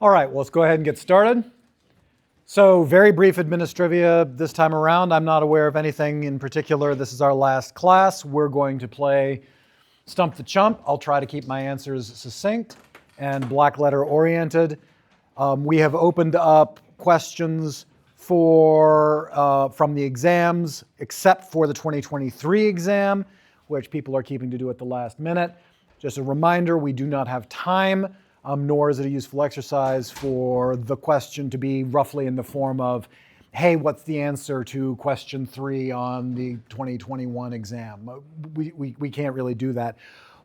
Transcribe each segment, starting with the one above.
All right, well, let's go ahead and get started. So very brief administrivia this time around. I'm not aware of anything in particular. This is our last class. We're going to play Stump the Chump. I'll try to keep my answers succinct and black letter oriented. We have opened up questions from the exams, except for the 2023 exam, which people are keeping to do at the last minute. Just a reminder, we do not have time, nor is it a useful exercise for the question to be roughly in the form of, hey, what's the answer to question 3 on the 2021 exam? We can't really do that.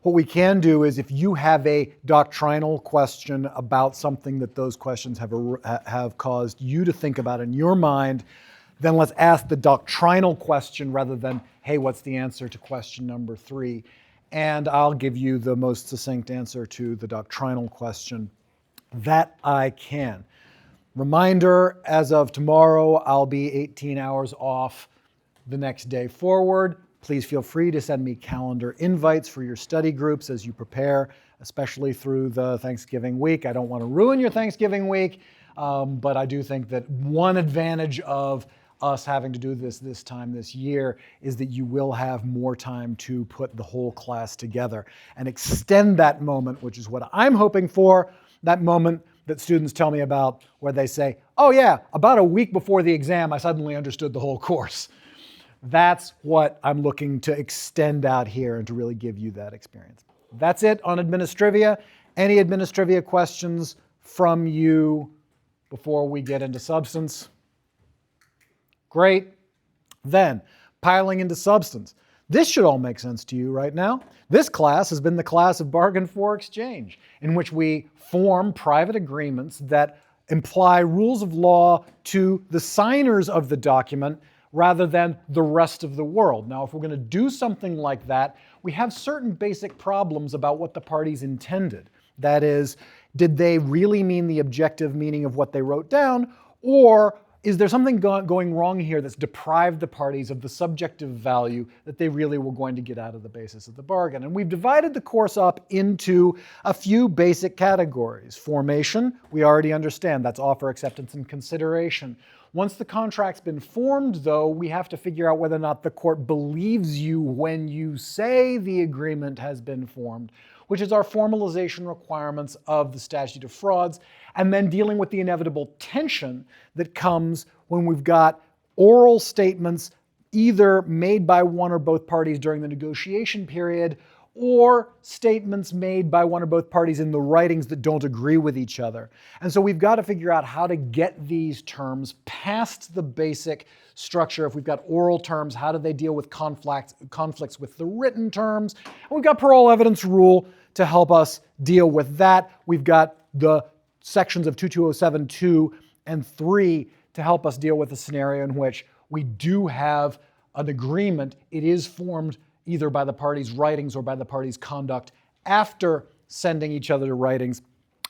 What we can do is if you have a doctrinal question about something that those questions have caused you to think about in your mind, then let's ask the doctrinal question rather than, hey, what's the answer to question number 3? And I'll give you the most succinct answer to the doctrinal question that I can. Reminder, as of tomorrow, I'll be 18 hours off the next day forward. Please feel free to send me calendar invites for your study groups as you prepare, especially through the Thanksgiving week. I don't want to ruin your Thanksgiving week, but I do think that one advantage of us having to do this time this year is that you will have more time to put the whole class together and extend that moment, which is what I'm hoping for, that moment that students tell me about where they say, oh yeah, about a week before the exam, I suddenly understood the whole course. That's what I'm looking to extend out here and to really give you that experience. That's it on Administrivia. Any Administrivia questions from you before we get into substance? Great. Then, piling into substance. This should all make sense to you right now. This class has been the class of bargain for exchange, in which we form private agreements that imply rules of law to the signers of the document rather than the rest of the world. Now, if we're going to do something like that, we have certain basic problems about what the parties intended. That is, did they really mean the objective meaning of what they wrote down, or is there something going wrong here that's deprived the parties of the subjective value that they really were going to get out of the basis of the bargain? And we've divided the course up into a few basic categories. Formation, we already understand, that's offer, acceptance, and consideration. Once the contract's been formed, though, we have to figure out whether or not the court believes you when you say the agreement has been formed, which is our formalization requirements of the statute of frauds, and then dealing with the inevitable tension that comes when we've got oral statements either made by one or both parties during the negotiation period, or statements made by one or both parties in the writings that don't agree with each other. And so we've got to figure out how to get these terms past the basic structure. If we've got oral terms, how do they deal with conflicts with the written terms? And we've got parole evidence rule to help us deal with that. We've got the sections of 22072 and 3 to help us deal with a scenario in which we do have an agreement. It is formed either by the parties' writings or by the parties' conduct after sending each other to writings,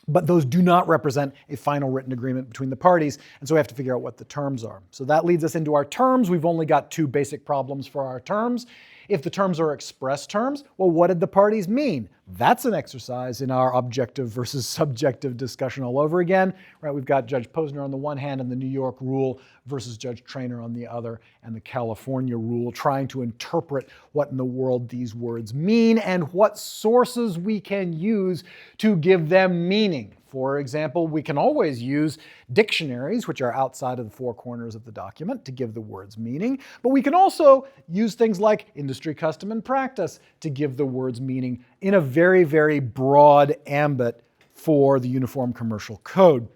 but those do not represent a final written agreement between the parties, and so we have to figure out what the terms are. So that leads us into our terms. We've only got 2 basic problems for our terms. If the terms are express terms, well, what did the parties mean? That's an exercise in our objective versus subjective discussion all over again. Right? We've got Judge Posner on the one hand and the New York rule versus Judge Traynor on the other, and the California rule, trying to interpret what in the world these words mean and what sources we can use to give them meaning. For example, we can always use dictionaries, which are outside of the 4 corners of the document, to give the words meaning. But we can also use things like industry, custom, and practice to give the words meaning in a very, very broad ambit for the Uniform Commercial Code,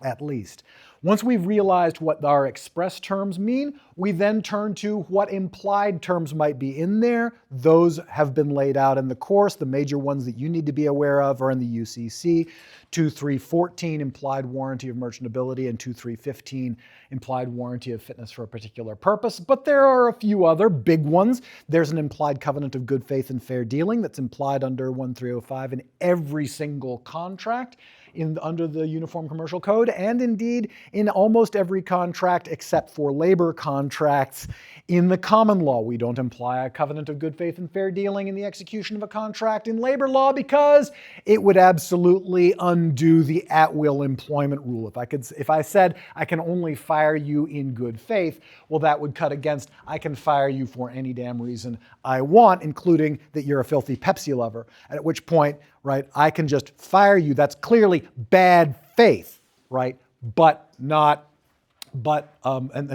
at least. Once we've realized what our express terms mean, we then turn to what implied terms might be in there. Those have been laid out in the course. The major ones that you need to be aware of are in the UCC. 2314, implied warranty of merchantability, and 2315, implied warranty of fitness for a particular purpose. But there are a few other big ones. There's an implied covenant of good faith and fair dealing that's implied under 1305 in every single contract under the Uniform Commercial Code, and indeed in almost every contract except for labor contracts in the common law. We don't imply a covenant of good faith and fair dealing in the execution of a contract in labor law because it would absolutely undo the at-will employment rule. If I said I can only fire you in good faith, well, that would cut against I can fire you for any damn reason I want, including that you're a filthy Pepsi lover, at which point, right, I can just fire you. That's clearly bad faith, right? And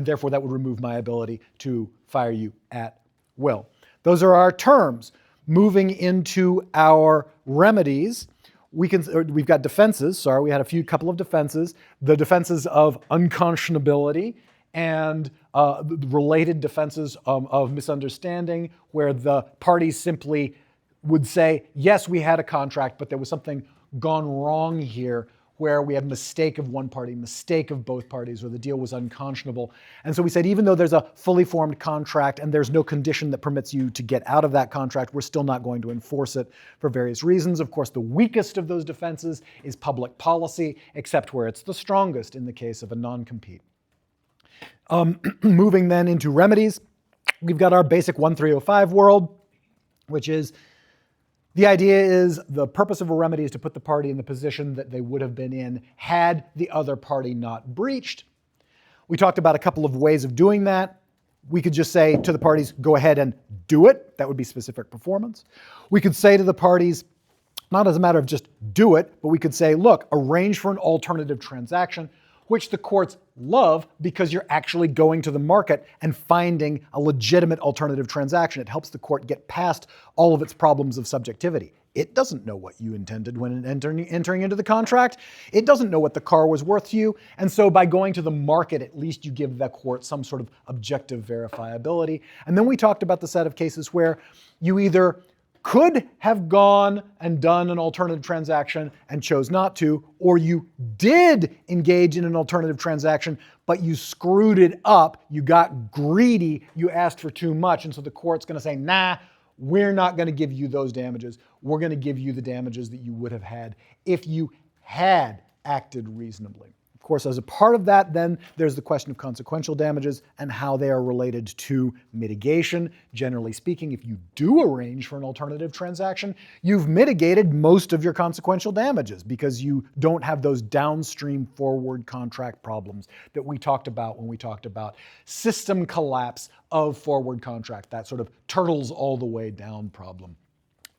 therefore that would remove my ability to fire you at will. Those are our terms. Moving into our remedies, we've got defenses. We had a couple of defenses. The defenses of unconscionability and related defenses of misunderstanding, where the parties simply would say, yes, we had a contract, but there was something gone wrong here, where we had mistake of one party, mistake of both parties, or the deal was unconscionable. And so we said, even though there's a fully formed contract and there's no condition that permits you to get out of that contract, we're still not going to enforce it for various reasons. Of course, the weakest of those defenses is public policy, except where it's the strongest in the case of a non-compete. Moving then into remedies, we've got our basic 1305 world, which is the idea is the purpose of a remedy is to put the party in the position that they would have been in had the other party not breached. We talked about a couple of ways of doing that. We could just say to the parties, go ahead and do it. That would be specific performance. We could say to the parties, not as a matter of just do it, but we could say, look, arrange for an alternative transaction, which the courts love because you're actually going to the market and finding a legitimate alternative transaction. It helps the court get past all of its problems of subjectivity. It doesn't know what you intended when entering into the contract. It doesn't know what the car was worth to you. And so by going to the market, at least you give the court some sort of objective verifiability. And then we talked about the set of cases where you either could have gone and done an alternative transaction and chose not to, or you did engage in an alternative transaction, but you screwed it up, you got greedy, you asked for too much, and so the court's going to say, nah, we're not going to give you those damages. We're going to give you the damages that you would have had if you had acted reasonably. Of course, as a part of that, then there's the question of consequential damages and how they are related to mitigation. Generally speaking, if you do arrange for an alternative transaction, you've mitigated most of your consequential damages because you don't have those downstream forward contract problems that we talked about when we talked about system collapse of forward contract, that sort of turtles all the way down problem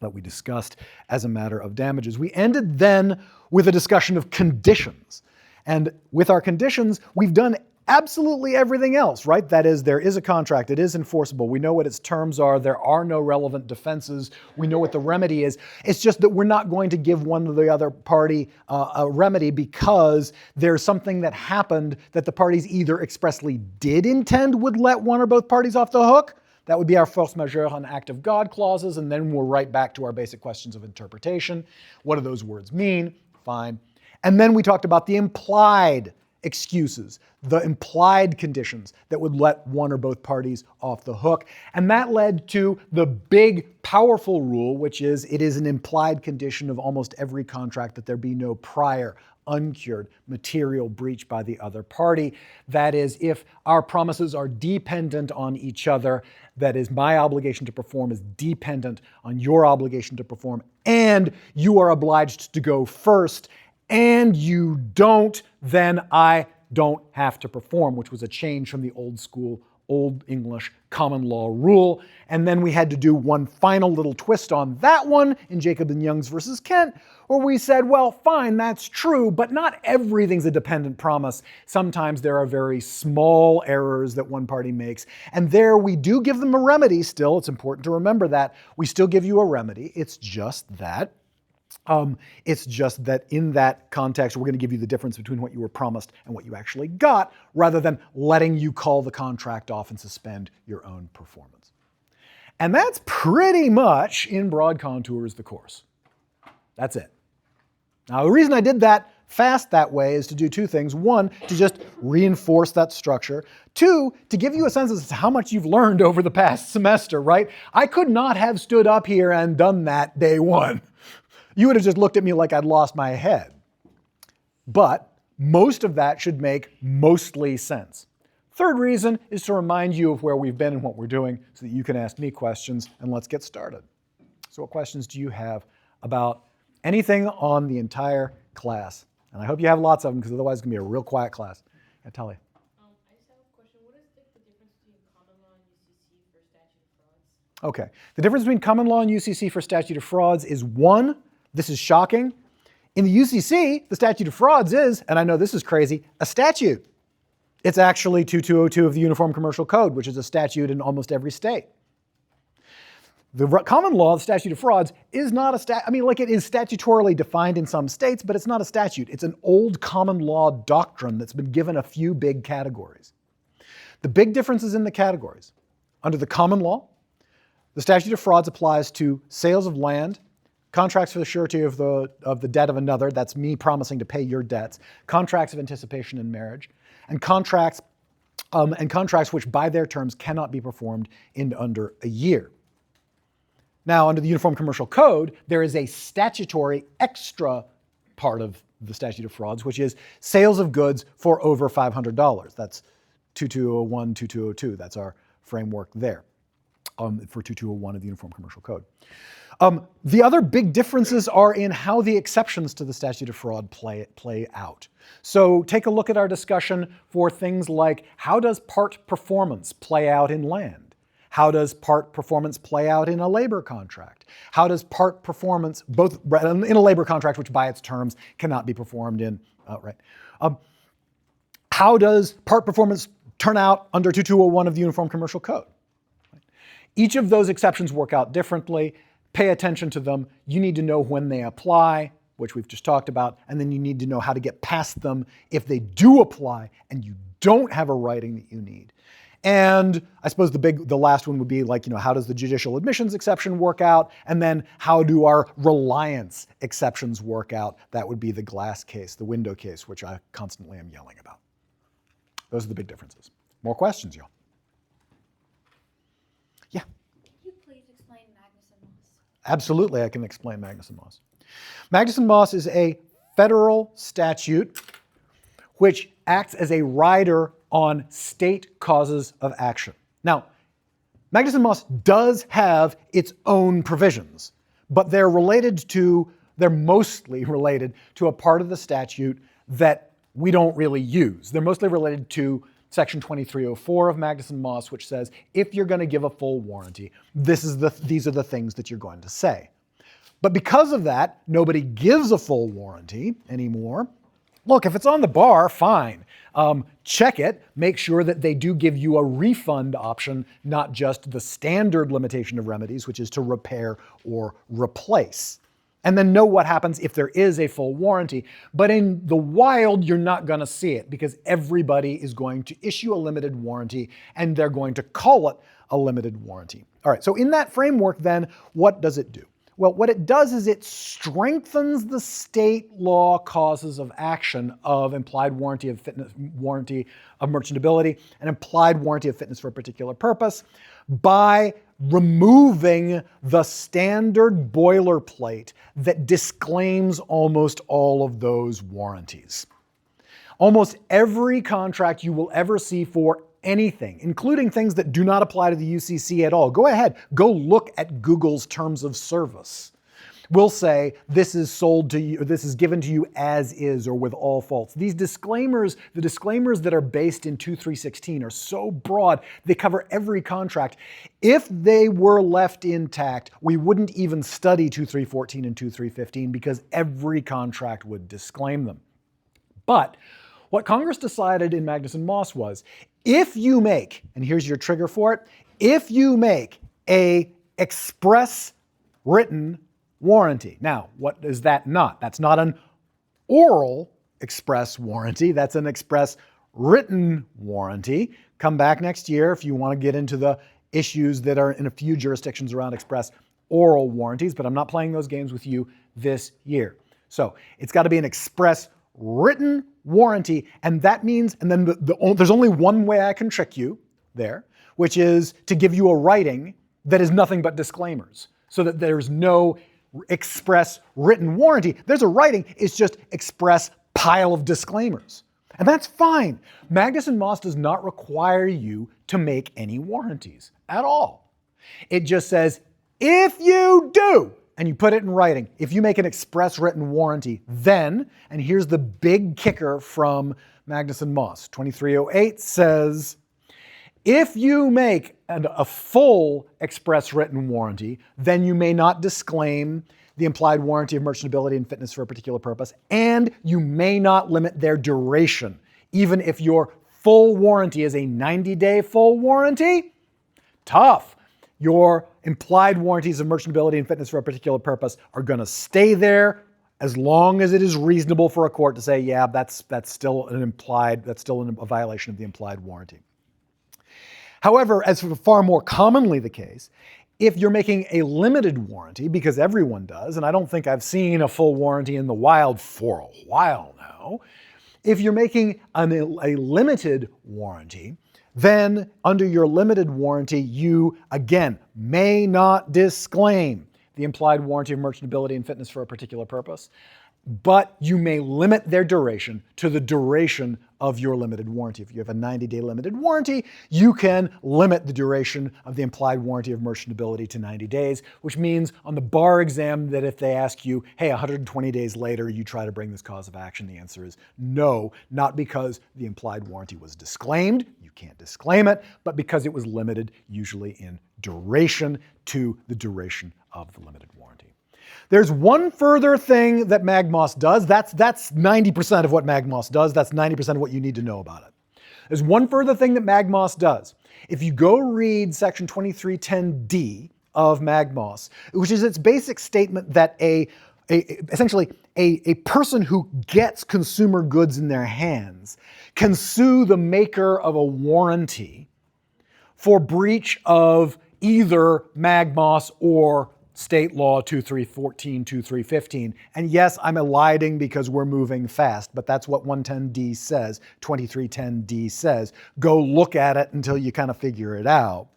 that we discussed as a matter of damages. We ended then with a discussion of conditions. And with our conditions, we've done absolutely everything else, right? That is, there is a contract, it is enforceable, we know what its terms are, there are no relevant defenses, we know what the remedy is. It's just that we're not going to give one or the other party a remedy because there's something that happened that the parties either expressly did intend would let one or both parties off the hook. That would be our force majeure and act of God clauses, and then we're right back to our basic questions of interpretation. What do those words mean? Fine. And then we talked about the implied excuses, the implied conditions that would let one or both parties off the hook. And that led to the big, powerful rule, which is it is an implied condition of almost every contract that there be no prior uncured material breach by the other party. That is, if our promises are dependent on each other, that is, my obligation to perform is dependent on your obligation to perform, and you are obliged to go first, and you don't, then I don't have to perform, which was a change from the old school, Old English common law rule. And then we had to do one final little twist on that one in Jacob and Youngs versus Kent, where we said, well, fine, that's true, but not everything's a dependent promise. Sometimes there are very small errors that one party makes. And there we do give them a remedy still. It's important to remember that. We still give you a remedy. It's just that in that context, we're going to give you the difference between what you were promised and what you actually got, rather than letting you call the contract off and suspend your own performance. And that's pretty much, in broad contours, the course. That's it. Now, the reason I did that fast that way is to do two things. One, to just reinforce that structure. Two, to give you a sense as to how much you've learned over the past semester, right? I could not have stood up here and done that day one. You would have just looked at me like I'd lost my head. But most of that should make mostly sense. Third reason is to remind you of where we've been and what we're doing so that you can ask me questions, and let's get started. So what questions do you have about anything on the entire class? And I hope you have lots of them, because otherwise it's going to be a real quiet class. Yeah, Tully. I just have a question. What is the difference between common law and UCC for statute of frauds? Okay. The difference between common law and UCC for statute of frauds is one, this is shocking. In the UCC, the statute of frauds is, and I know this is crazy, a statute. It's actually 2202 of the Uniform Commercial Code, which is a statute in almost every state. The common law, the statute of frauds, is not a it is statutorily defined in some states, but it's not a statute. It's an old common law doctrine that's been given a few big categories. The big differences in the categories. Under the common law, the statute of frauds applies to sales of land, contracts for the surety of the debt of another, that's me promising to pay your debts, contracts of anticipation in marriage, and contracts which by their terms cannot be performed in under a year. Now, under the Uniform Commercial Code, there is a statutory extra part of the statute of frauds, which is sales of goods for over $500. That's 2201, 2202. That's our framework there for 2201 of the Uniform Commercial Code. The other big differences are in how the exceptions to the statute of fraud play out. So take a look at our discussion for things like, how does part performance play out in land? How does part performance play out in a labor contract? How does part performance, both in a labor contract, which by its terms cannot be performed in, how does part performance turn out under 2201 of the Uniform Commercial Code? Each of those exceptions work out differently. Pay attention to them. You need to know when they apply, which we've just talked about, and then you need to know how to get past them if they do apply and you don't have a writing that you need. And I suppose the last one would be like, how does the judicial admissions exception work out? And then how do our reliance exceptions work out? That would be the glass case, the window case, which I constantly am yelling about. Those are the big differences. More questions, y'all? Yeah? Can you please explain Magnuson-Moss? Absolutely, I can explain Magnuson-Moss. Magnuson-Moss is a federal statute which acts as a rider on state causes of action. Now, Magnuson-Moss does have its own provisions, but they're mostly related to a part of the statute that we don't really use. They're mostly related to Section 2304 of Magnuson-Moss, which says, if you're going to give a full warranty, these are the things that you're going to say. But because of that, nobody gives a full warranty anymore. Look, if it's on the bar, fine. Check it, make sure that they do give you a refund option, not just the standard limitation of remedies, which is to repair or replace. And then know what happens if there is a full warranty. But in the wild, you're not going to see it because everybody is going to issue a limited warranty and they're going to call it a limited warranty. All right, so in that framework then, what does it do? Well, what it does is it strengthens the state law causes of action of implied warranty of fitness, warranty of merchantability, and implied warranty of fitness for a particular purpose by removing the standard boilerplate that disclaims almost all of those warranties. Almost every contract you will ever see for anything, including things that do not apply to the UCC at all. Go ahead, go look at Google's terms of service. We'll say this is sold to you, or this is given to you as is or with all faults. These disclaimers, the disclaimers that are based in 2316 are so broad, they cover every contract. If they were left intact, we wouldn't even study 2314 and 2315 because every contract would disclaim them. But what Congress decided in Magnuson-Moss was, if you make, and here's your trigger for it, if you make a express written warranty. Now, what is that not? That's not an oral express warranty. That's an express written warranty. Come back next year if you want to get into the issues that are in a few jurisdictions around express oral warranties, but I'm not playing those games with you this year. So it's got to be an express written warranty, and that means, and then there's only one way I can trick you there, which is to give you a writing that is nothing but disclaimers, so that there's no express written warranty. There's a writing, it's just express pile of disclaimers. And that's fine. Magnuson Moss does not require you to make any warranties at all. It just says, if you do, and you put it in writing, if you make an express written warranty, then, and here's the big kicker from Magnuson Moss, 2308 says, if you make a full express written warranty, then you may not disclaim the implied warranty of merchantability and fitness for a particular purpose, and you may not limit their duration. Even if your full warranty is a 90-day full warranty, tough. Your implied warranties of merchantability and fitness for a particular purpose are going to stay there as long as it is reasonable for a court to say, yeah, that's still a violation of the implied warranty. However, as far more commonly the case, if you're making a limited warranty, because everyone does, and I don't think I've seen a full warranty in the wild for a while now, if you're making a limited warranty, then under your limited warranty, you, again, may not disclaim the implied warranty of merchantability and fitness for a particular purpose, but you may limit their duration to the duration of your limited warranty. If you have a 90-day limited warranty, you can limit the duration of the implied warranty of merchantability to 90 days, which means on the bar exam that if they ask you, hey, 120 days later, you try to bring this cause of action, the answer is no, not because the implied warranty was disclaimed, you can't disclaim it, but because it was limited, usually in duration, to the duration of the limited warranty. There's one further thing that MagMoss does. That's 90% of what MagMoss does. That's 90% of what you need to know about it. There's one further thing that MagMoss does. If you go read section 2310D of MagMoss, which is its basic statement that essentially a person who gets consumer goods in their hands can sue the maker of a warranty for breach of either MagMoss or State Law 2314, 2315. And yes, I'm eliding because we're moving fast, but that's what 110D says, 2310D says. Go look at it until you kind of figure it out.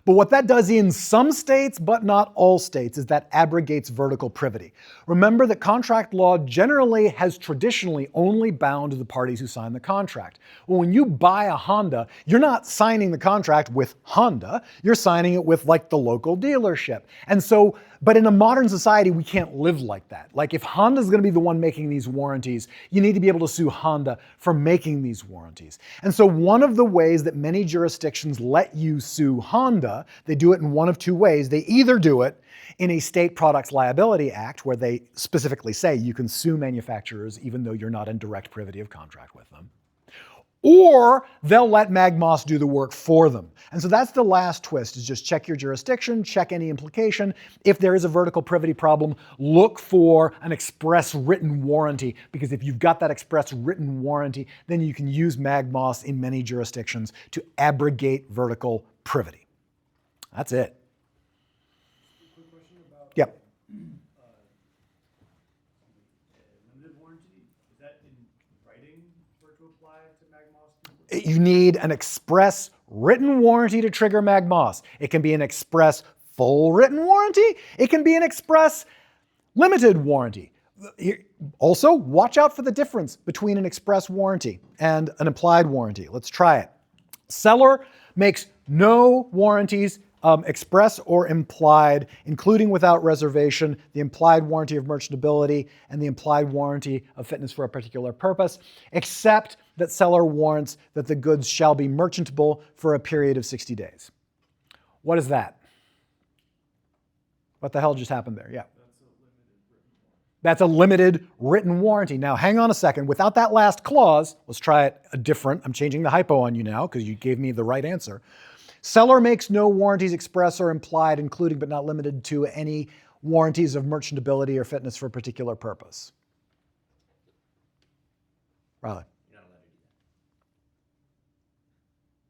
But what that does in some states, but not all states, is that abrogates vertical privity. Remember that contract law generally has traditionally only bound the parties who sign the contract. Well, when you buy a Honda, you're not signing the contract with Honda, you're signing it with like the local dealership. And so, but in a modern society, we can't live like that. Like if Honda's gonna be the one making these warranties, you need to be able to sue Honda for making these warranties. And so one of the ways that many jurisdictions let you sue Honda, they do it in one of two ways. They either do it in a State Products Liability Act, where they specifically say you can sue manufacturers even though you're not in direct privity of contract with them, or they'll let MagMoss do the work for them. And so that's the last twist, is just check your jurisdiction, check any implication. If there is a vertical privity problem, look for an express written warranty, because if you've got that express written warranty, then you can use MagMoss in many jurisdictions to abrogate vertical privity. That's it. Quick question about Yep. limited warranty. Is that in writing for it to apply to MagMoss? You need an express written warranty to trigger MagMoss. It can be an express full written warranty. It can be an express limited warranty. Also, watch out for the difference between an express warranty and an implied warranty. Let's try it. Seller makes no warranties, express or implied, including without reservation, the implied warranty of merchantability and the implied warranty of fitness for a particular purpose, except that seller warrants that the goods shall be merchantable for a period of 60 days. What is that? What the hell just happened there? Yeah. That's a limited written warranty. Now, hang on a second. Without that last clause, let's try it different. I'm changing the hypo on you now because you gave me the right answer. Seller makes no warranties express or implied, including but not limited to any warranties of merchantability or fitness for a particular purpose. Riley. You're not allowed to do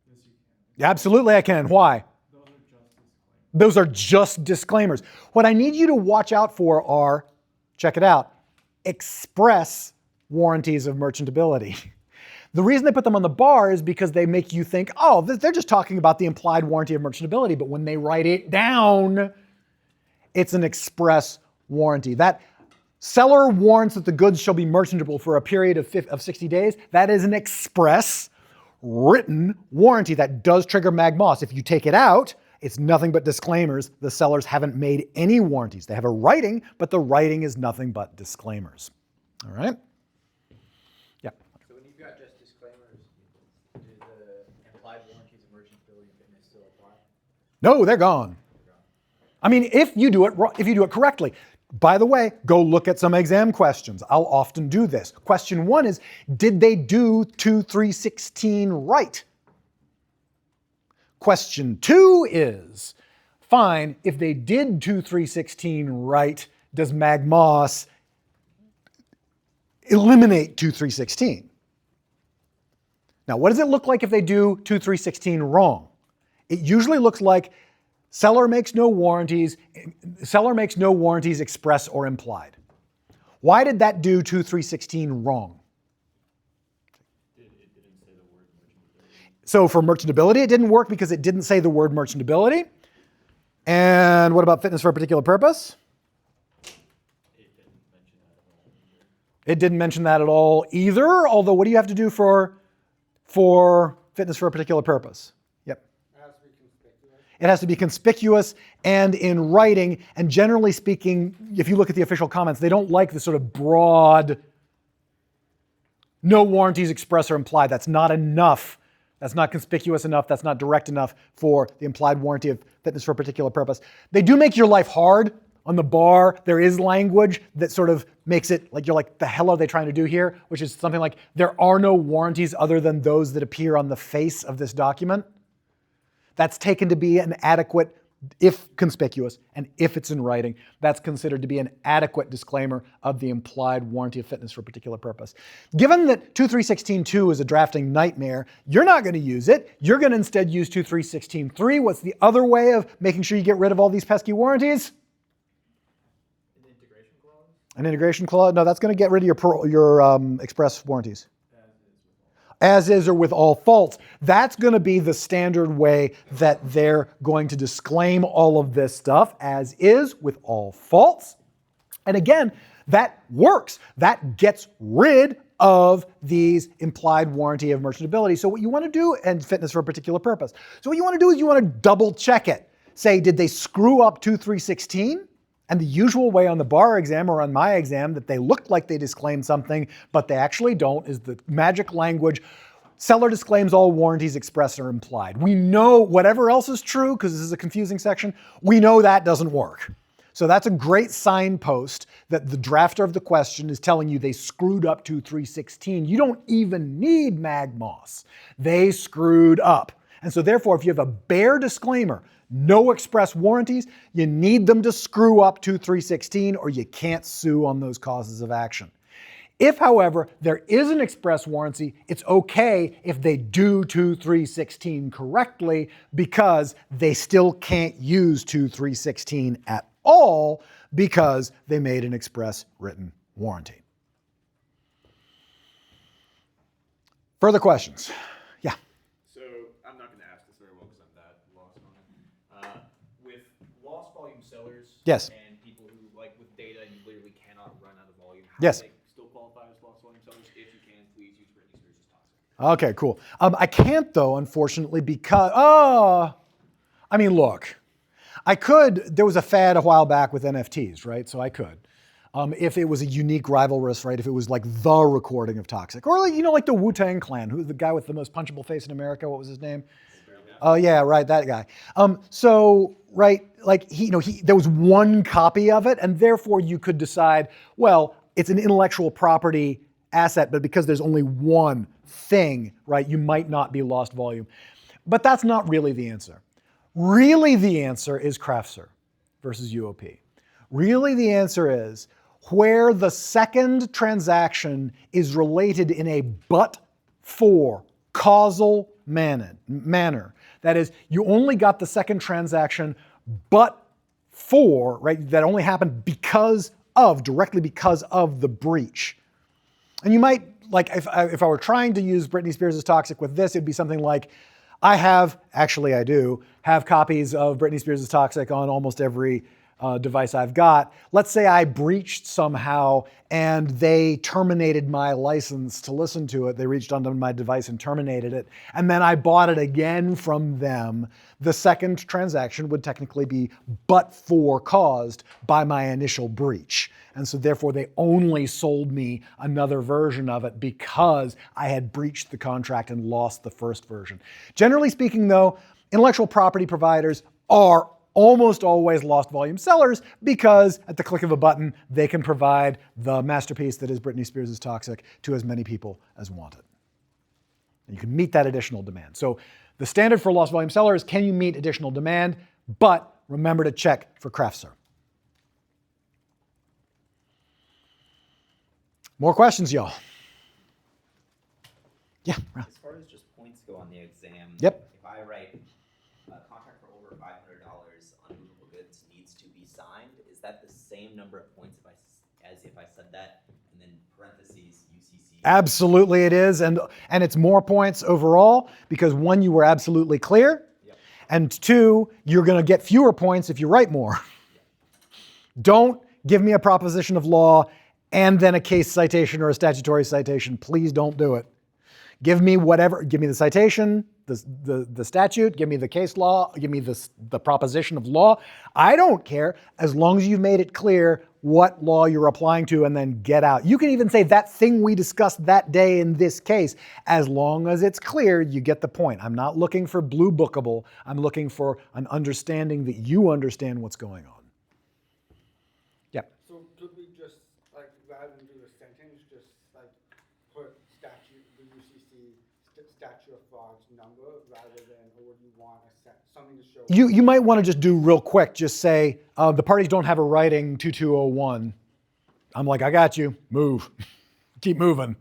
that. Yes, you can. Absolutely I can. Why? Those are just disclaimers. Those are just disclaimers. What I need you to watch out for are, check it out, express warranties of merchantability. The reason they put them on the bar is because they make you think, oh, they're just talking about the implied warranty of merchantability, but when they write it down, it's an express warranty. That Seller warrants that the goods shall be merchantable for a period of 60 days. That is an express written warranty that does trigger MAGMOS. If you take it out, it's nothing but disclaimers. The sellers haven't made any warranties. They have a writing, but the writing is nothing but disclaimers. All right? Yeah. So when you've got just disclaimers, do the implied warranties of merchantability and fitness still apply? No, they're gone. I mean, if you do it correctly. By the way, go look at some exam questions. I'll often do this. Question 1 is, did they do 2316 right? Question 2 is, fine, if they did 2316 right, does MAGMOS eliminate 2316? Now, what does it look like if they do 2316 wrong? It usually looks like seller makes no warranties express or implied. Why did that do 2316 wrong? It didn't say the word merchantability. So for merchantability, it didn't work because it didn't say the word merchantability. And what about fitness for a particular purpose? It didn't mention that at all either. It didn't mention that at all either, although what do you have to do for fitness for a particular purpose? Yep. It has to be conspicuous. It has to be conspicuous and in writing, and generally speaking, if you look at the official comments, they don't like the sort of broad, no warranties express or implied. That's not enough. That's not conspicuous enough. That's not direct enough for the implied warranty of fitness for a particular purpose. They do make your life hard. On the bar, there is language that sort of makes it like you're like, the hell are they trying to do here? Which is something like, there are no warranties other than those that appear on the face of this document. That's taken to be an adequate, if conspicuous, and if it's in writing, that's considered to be an adequate disclaimer of the implied warranty of fitness for a particular purpose. Given that 2316.2 is a drafting nightmare, you're not going to use it. You're going to instead use 2316.3. What's the other way of making sure you get rid of all these pesky warranties? An integration clause? An integration clause? No, that's going to get rid of your express warranties. As is or with all faults. That's going to be the standard way that they're going to disclaim all of this stuff, as is with all faults. And again, that works. That gets rid of these implied warranty of merchantability. So what you want to do, and fitness for a particular purpose. So what you want to do is you want to double check it. Say, did they screw up 2316? And the usual way on the bar exam or on my exam that they look like they disclaim something, but they actually don't, is the magic language. Seller disclaims all warranties expressed or implied. We know whatever else is true, because this is a confusing section, we know that doesn't work. So that's a great signpost that the drafter of the question is telling you they screwed up 2316. You don't even need MAGMOS. They screwed up. And so therefore, if you have a bare disclaimer, no express warranties, you need them to screw up 2316 or you can't sue on those causes of action. If, however, there is an express warranty, it's okay if they do 2316 correctly because they still can't use 2316 at all because they made an express written warranty. Further questions? Yeah. So I'm not going to ask this very well because I'm that lost on it. With lost volume sellers Yes. and people who, like with data, you literally cannot run out of volume, how Yes. do they still qualify as lost volume sellers? If you can, please use Britney Spears' Toxic. Okay, cool. I can't though, unfortunately, because, I mean, look, I could, there was a fad a while back with NFTs, right? So I could. If it was a unique rivalrous, right? If it was like the recording of Toxic. Or like, you know, like the Wu-Tang Clan, who's the guy with the most punchable face in America? What was his name? Oh yeah, right, that guy. So, right, like there was one copy of it, and therefore you could decide, well, it's an intellectual property asset, but because there's only one thing, right, you might not be lost volume. But that's not really the answer. Really the answer is CraftSir versus UOP. Really the answer is where the second transaction is related in a but-for causal manner. That is, you only got the second transaction but for, right, that only happened because of, directly because of the breach. And you might, like, if I were trying to use Britney Spears' Toxic with this, it'd be something like, I do have copies of Britney Spears' Toxic on almost every device I've got. Let's say I breached somehow and they terminated my license to listen to it. They reached onto my device and terminated it. And then I bought it again from them. The second transaction would technically be but for caused by my initial breach. And so therefore they only sold me another version of it because I had breached the contract and lost the first version. Generally speaking though, intellectual property providers are almost always lost volume sellers because at the click of a button, they can provide the masterpiece that is Britney Spears' Toxic to as many people as want it. And you can meet that additional demand. So the standard for lost volume seller is, can you meet additional demand? But remember to check for CRAFTSR. More questions, y'all? Yeah. As far as just points go on the exam, Yep. if I write a contract for over $500 on movable goods needs to be signed, is that the same number of points as if I said that and then parentheses UCC? Absolutely it is, and it's more points overall because one, you were absolutely clear, Yep. and two, you're going to get fewer points if you write more. Don't give me a proposition of law and then a case citation or a statutory citation. Please don't do it. Give me whatever, give me the citation, the statute, give me the case law, give me the proposition of law. I don't care as long as you've made it clear what law you're applying to and then get out. You can even say that thing we discussed that day in this case. As long as it's clear, you get the point. I'm not looking for blue bookable. I'm looking for an understanding that you understand what's going on. Yeah. So could we just, like, rather than do a sentence, just like put statute, the UCC statute of frauds number rather than, or would you want something to show? You might want to just do real quick, just say, the parties don't have a writing 2201. I'm like, I got you, move, keep moving.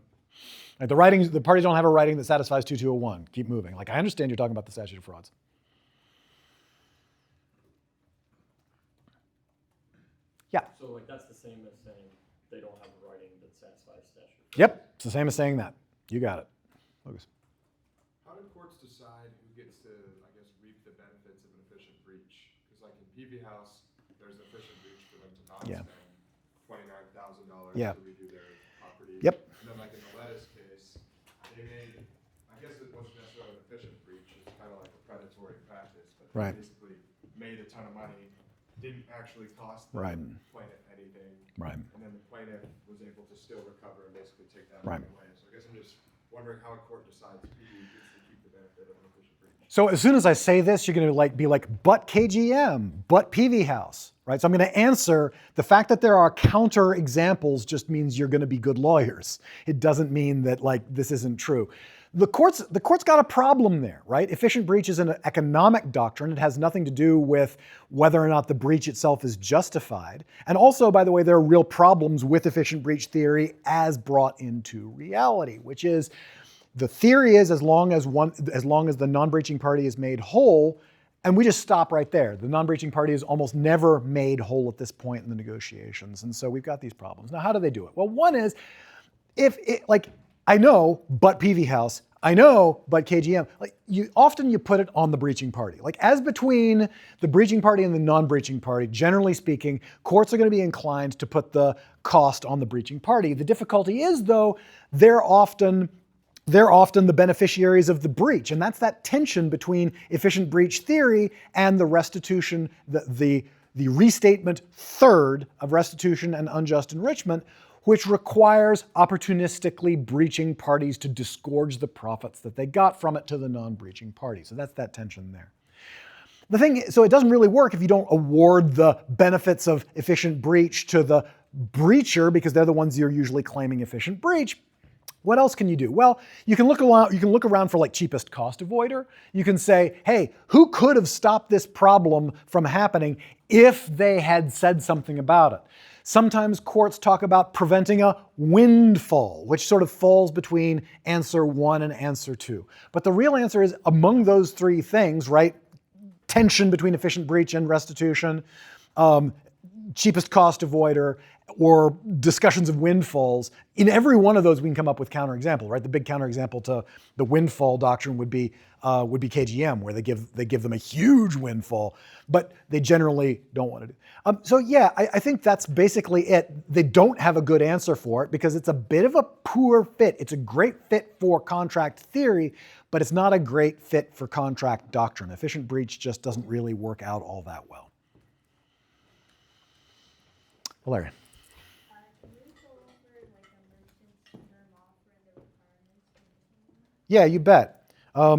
Like the parties don't have a writing that satisfies 2201, keep moving. Like, I understand you're talking about the statute of frauds. Yeah. So like that's the same as saying they don't have a writing that satisfies statute. Yep, it's the same as saying that. You got it. Lucas. How do courts decide who gets to, I guess, reap the benefits of an efficient breach? Because like in PV House, there's an efficient breach for them to not Yeah. spend $29,000 Yeah. to redo their property. Yep. And then like in the Lettuce case, they made, I guess it wasn't necessarily an efficient breach, it's kind of like a predatory practice, but Right. they basically made a ton of money, didn't actually cost the Right. plaintiff anything. Right. And then the plaintiff was able to still recover and basically take that Right. money away. So I guess I'm just wondering how a court decides who gets to keep the benefit of an efficient breach. So as soon as I say this, you're going to be like, but KGM, but PV House, right? So I'm going to answer the fact that there are counter examples just means you're going to be good lawyers. It doesn't mean that like this isn't true. The court's got a problem there, right? Efficient breach is an economic doctrine. It has nothing to do with whether or not the breach itself is justified. And also, by the way, there are real problems with efficient breach theory as brought into reality, which is the theory is as long as the non-breaching party is made whole, and we just stop right there. The non-breaching party is almost never made whole at this point in the negotiations, and so we've got these problems. Now, how do they do it? Well, one is, I know, but PV House, I know, but KGM, often you put it on the breaching party. Like as between the breaching party and the non-breaching party, generally speaking, courts are going to be inclined to put the cost on the breaching party. The difficulty is though, they're often the beneficiaries of the breach. And that's that tension between efficient breach theory and the restitution, the restatement third of restitution and unjust enrichment, which requires opportunistically breaching parties to disgorge the profits that they got from it to the non-breaching party. So that's that tension there. So it doesn't really work if you don't award the benefits of efficient breach to the breacher because they're the ones you're usually claiming efficient breach. What else can you do? Well, you can look around for like cheapest cost avoider. You can say, hey, who could have stopped this problem from happening if they had said something about it? Sometimes courts talk about preventing a windfall, which sort of falls between answer 1 and answer 2. But the real answer is among those three things, right? Tension between efficient breach and restitution, cheapest cost avoider, or discussions of windfalls. In every one of those, we can come up with counterexample, right? The big counterexample to the windfall doctrine would be KGM, where they give them a huge windfall, but they generally don't want to do. So yeah, I think that's basically it. They don't have a good answer for it because it's a bit of a poor fit. It's a great fit for contract theory, but it's not a great fit for contract doctrine. Efficient breach just doesn't really work out all that well. Valeria. Can you go over like a merchant's term offer and the requirements? Yeah, you bet.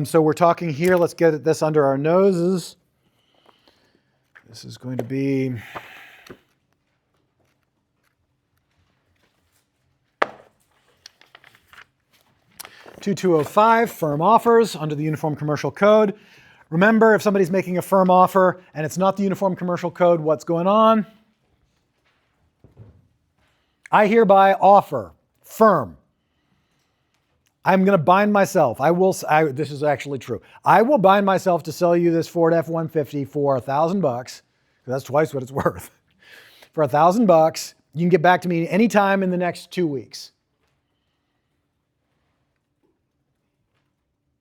So we're talking here, let's get this under our noses. This is going to be (2205) firm offers under the Uniform Commercial Code. Remember, if somebody's making a firm offer and it's not the Uniform Commercial Code, what's going on? I hereby offer, firm. I'm going to bind myself. This is actually true. I will bind myself to sell you this Ford F-150 for $1,000 bucks. That's twice what it's worth. For $1,000 bucks, you can get back to me anytime in the next 2 weeks.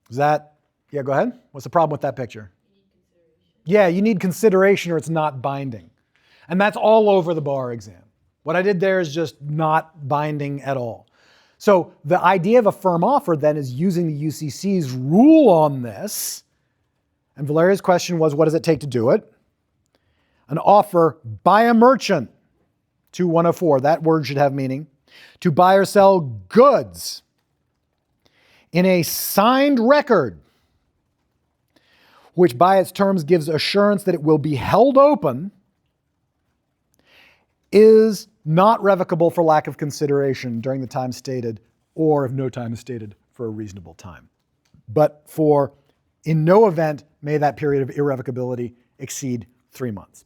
Is that, yeah, go ahead. What's the problem with that picture? Yeah, you need consideration or it's not binding. And that's all over the bar exam. What I did there is just not binding at all. So the idea of a firm offer then is using the UCC's rule on this. And Valeria's question was, what does it take to do it? An offer by a merchant, 2104, that word should have meaning, to buy or sell goods in a signed record, which by its terms gives assurance that it will be held open, is not revocable for lack of consideration during the time stated, or if no time is stated, for a reasonable time. But in no event may that period of irrevocability exceed 3 months.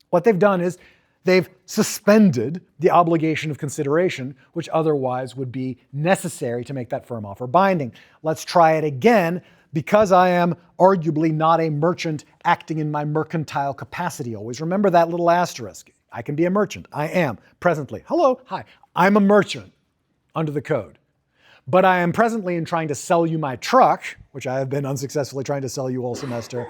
What they've done is they've suspended the obligation of consideration, which otherwise would be necessary to make that firm offer binding. Let's try it again. Because I am arguably not a merchant acting in my mercantile capacity. Always remember that little asterisk. I can be a merchant. I am presently. Hello, hi. I'm a merchant under the code. But I am presently in trying to sell you my truck, which I have been unsuccessfully trying to sell you all semester.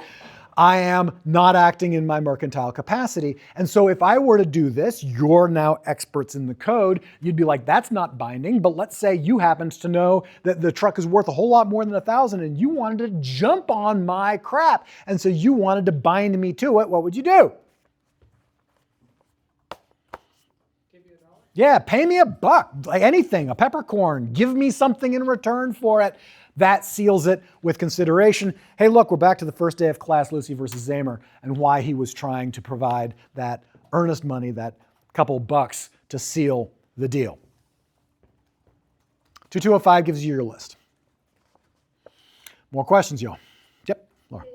I am not acting in my mercantile capacity. And so if I were to do this, you're now experts in the code, you'd be like, that's not binding. But let's say you happen to know that the truck is worth a whole lot more than $1,000 and you wanted to jump on my crap. And so you wanted to bind me to it. What would you do? Yeah, pay me $1, like anything, a peppercorn. Give me something in return for it. That seals it with consideration. Hey, look, we're back to the first day of class, Lucy versus Zamer, and why he was trying to provide that earnest money, that couple bucks to seal the deal. 2205 gives you your list. More questions, y'all? Yep, Laura. Is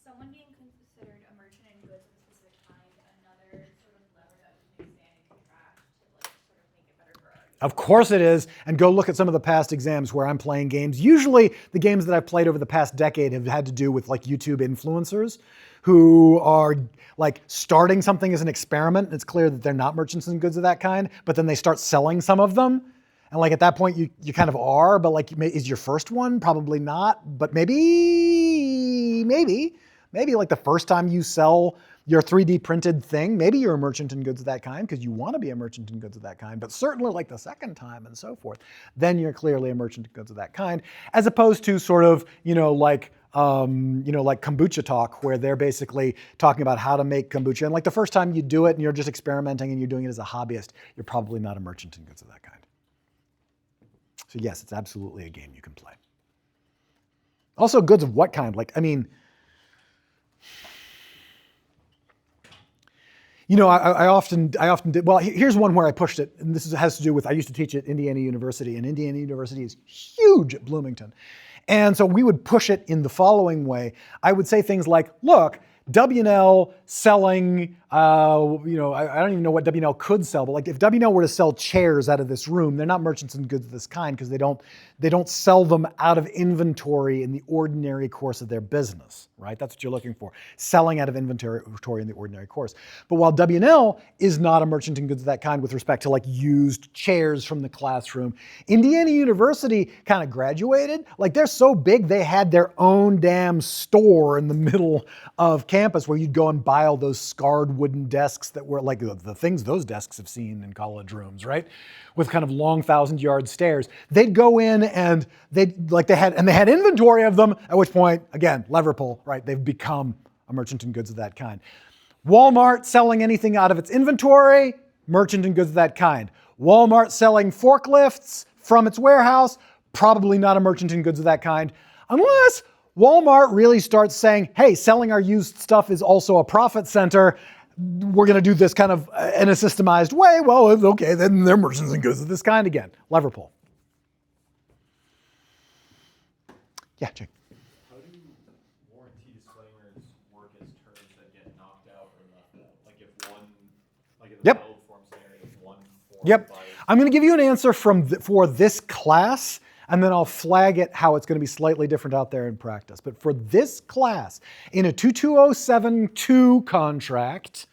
someone being considered a merchant in goods of a specific kind another sort of lever that we can expand and contract to like sort of make it better for everyone? Of course it is. And go look at some of the past exams where I'm playing games. Usually the games that I've played over the past decade have had to do with like YouTube influencers who are like starting something as an experiment. And it's clear that they're not merchants in goods of that kind, but then they start selling some of them. And like at that point you kind of are, but like is your first one? Probably not, but maybe like the first time you sell your 3D printed thing, maybe you're a merchant in goods of that kind because you want to be a merchant in goods of that kind, but certainly like the second time and so forth, then you're clearly a merchant in goods of that kind, as opposed to sort of, like kombucha talk where they're basically talking about how to make kombucha. And like the first time you do it and you're just experimenting and you're doing it as a hobbyist, you're probably not a merchant in goods of that kind. So yes, it's absolutely a game you can play. Also goods of what kind? Like, I mean, I often did, well, here's one where I pushed it, and this has to do with, I used to teach at Indiana University, and Indiana University is huge at Bloomington. And so we would push it in the following way. I would say things like, look, W&L selling I don't even know what W&L could sell, but like if W&L were to sell chairs out of this room, they're not merchants in goods of this kind because they don't sell them out of inventory in the ordinary course of their business, right? That's what you're looking for, selling out of inventory in the ordinary course. But while W&L is not a merchant in goods of that kind with respect to like used chairs from the classroom, Indiana University kind of graduated. Like they're so big, they had their own damn store in the middle of campus where you'd go and buy all those scarred wooden desks that were like the things those desks have seen in college rooms, right? With kind of long 1,000-yard stairs. They'd go in and they had inventory of them, at which point, again, lever pull, right? They've become a merchant in goods of that kind. Walmart selling anything out of its inventory, merchant in goods of that kind. Walmart selling forklifts from its warehouse, probably not a merchant in goods of that kind, unless Walmart really starts saying, hey, selling our used stuff is also a profit center. We're going to do this kind of in a systemized way. Well, okay, then they're merchants in goods of this kind again. Lever pull. Yeah, Jake. How do warranty disclaimers work as terms that get knocked out or left out? Like if one, like in the Yep. valid form scenario, if one form Yep. applies- I'm going to give you an answer for this class, and then I'll flag it how it's going to be slightly different out there in practice. But for this class, in a 22072 contract,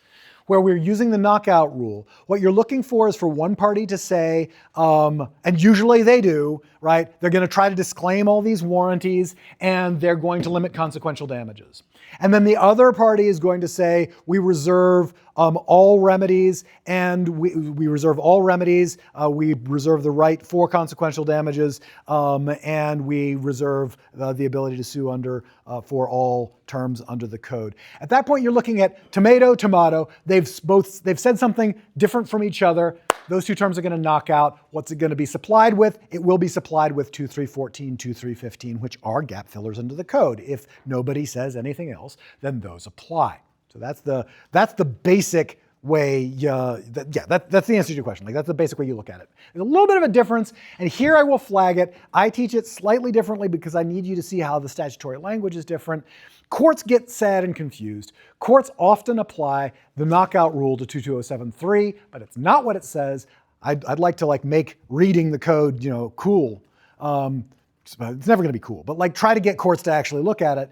where we're using the knockout rule, what you're looking for is for one party to say, and usually they do, right? They're going to try to disclaim all these warranties, and they're going to limit consequential damages. And then the other party is going to say, we reserve all remedies, and we reserve all remedies, we reserve the right for consequential damages, and we reserve the ability to sue under for all terms under the code. At that point, you're looking at tomato, tomato. They've said something different from each other. Those two terms are going to knock out. What's it going to be supplied with? It will be supplied with 2314, 2315, which are gap fillers under the code. If nobody says anything else, then those apply. So that's the basic way. That's the answer to your question. Like that's the basic way you look at it. There's a little bit of a difference, and here I will flag it. I teach it slightly differently because I need you to see how the statutory language is different. Courts get sad and confused. Courts often apply the knockout rule to 22073, but it's not what it says. I'd like to like make reading the code, cool. It's never going to be cool, but like try to get courts to actually look at it.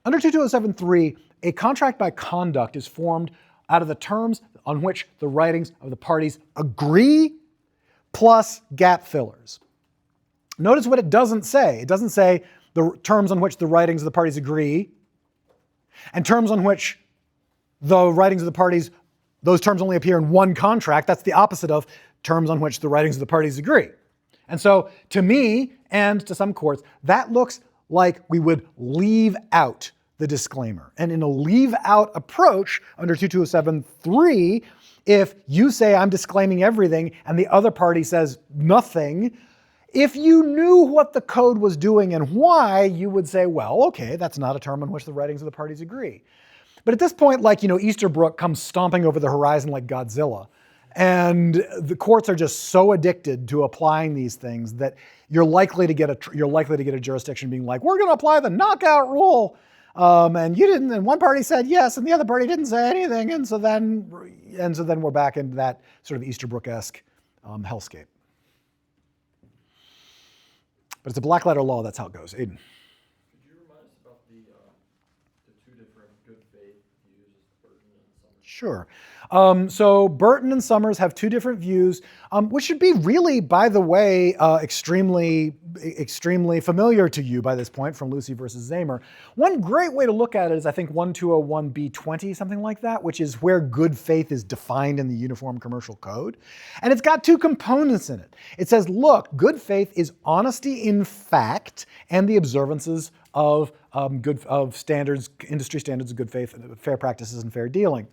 Under 22073, a contract by conduct is formed out of the terms on which the writings of the parties agree plus gap fillers. Notice what it doesn't say. It doesn't say the terms on which the writings of the parties agree and terms on which the writings of the parties, those terms only appear in one contract. That's the opposite of terms on which the writings of the parties agree. And so to me and to some courts, that looks like we would leave out the disclaimer. And in a leave out approach under 22073, if you say I'm disclaiming everything and the other party says nothing, if you knew what the code was doing and why, you would say, well, okay, that's not a term on which the writings of the parties agree. But at this point, like, Easterbrook comes stomping over the horizon like Godzilla. And the courts are just so addicted to applying these things that you're likely to get a jurisdiction being like, we're going to apply the knockout rule. And you didn't, and one party said yes, and the other party didn't say anything. And so then we're back into that sort of Easterbrook-esque hellscape. But it's a black letter law, that's how it goes. Aiden. Could you remind us about the two different good faith views, Burton and Summers? Sure. So Burton and Summers have two different views, which should be really, by the way, extremely familiar to you by this point from Lucy versus Zamer. One great way to look at it is, I think, 1201B20, something like that, which is where good faith is defined in the Uniform Commercial Code. And it's got two components in it. It says, look, good faith is honesty in fact and the observances of standards, industry standards of good faith, fair practices, and fair dealing.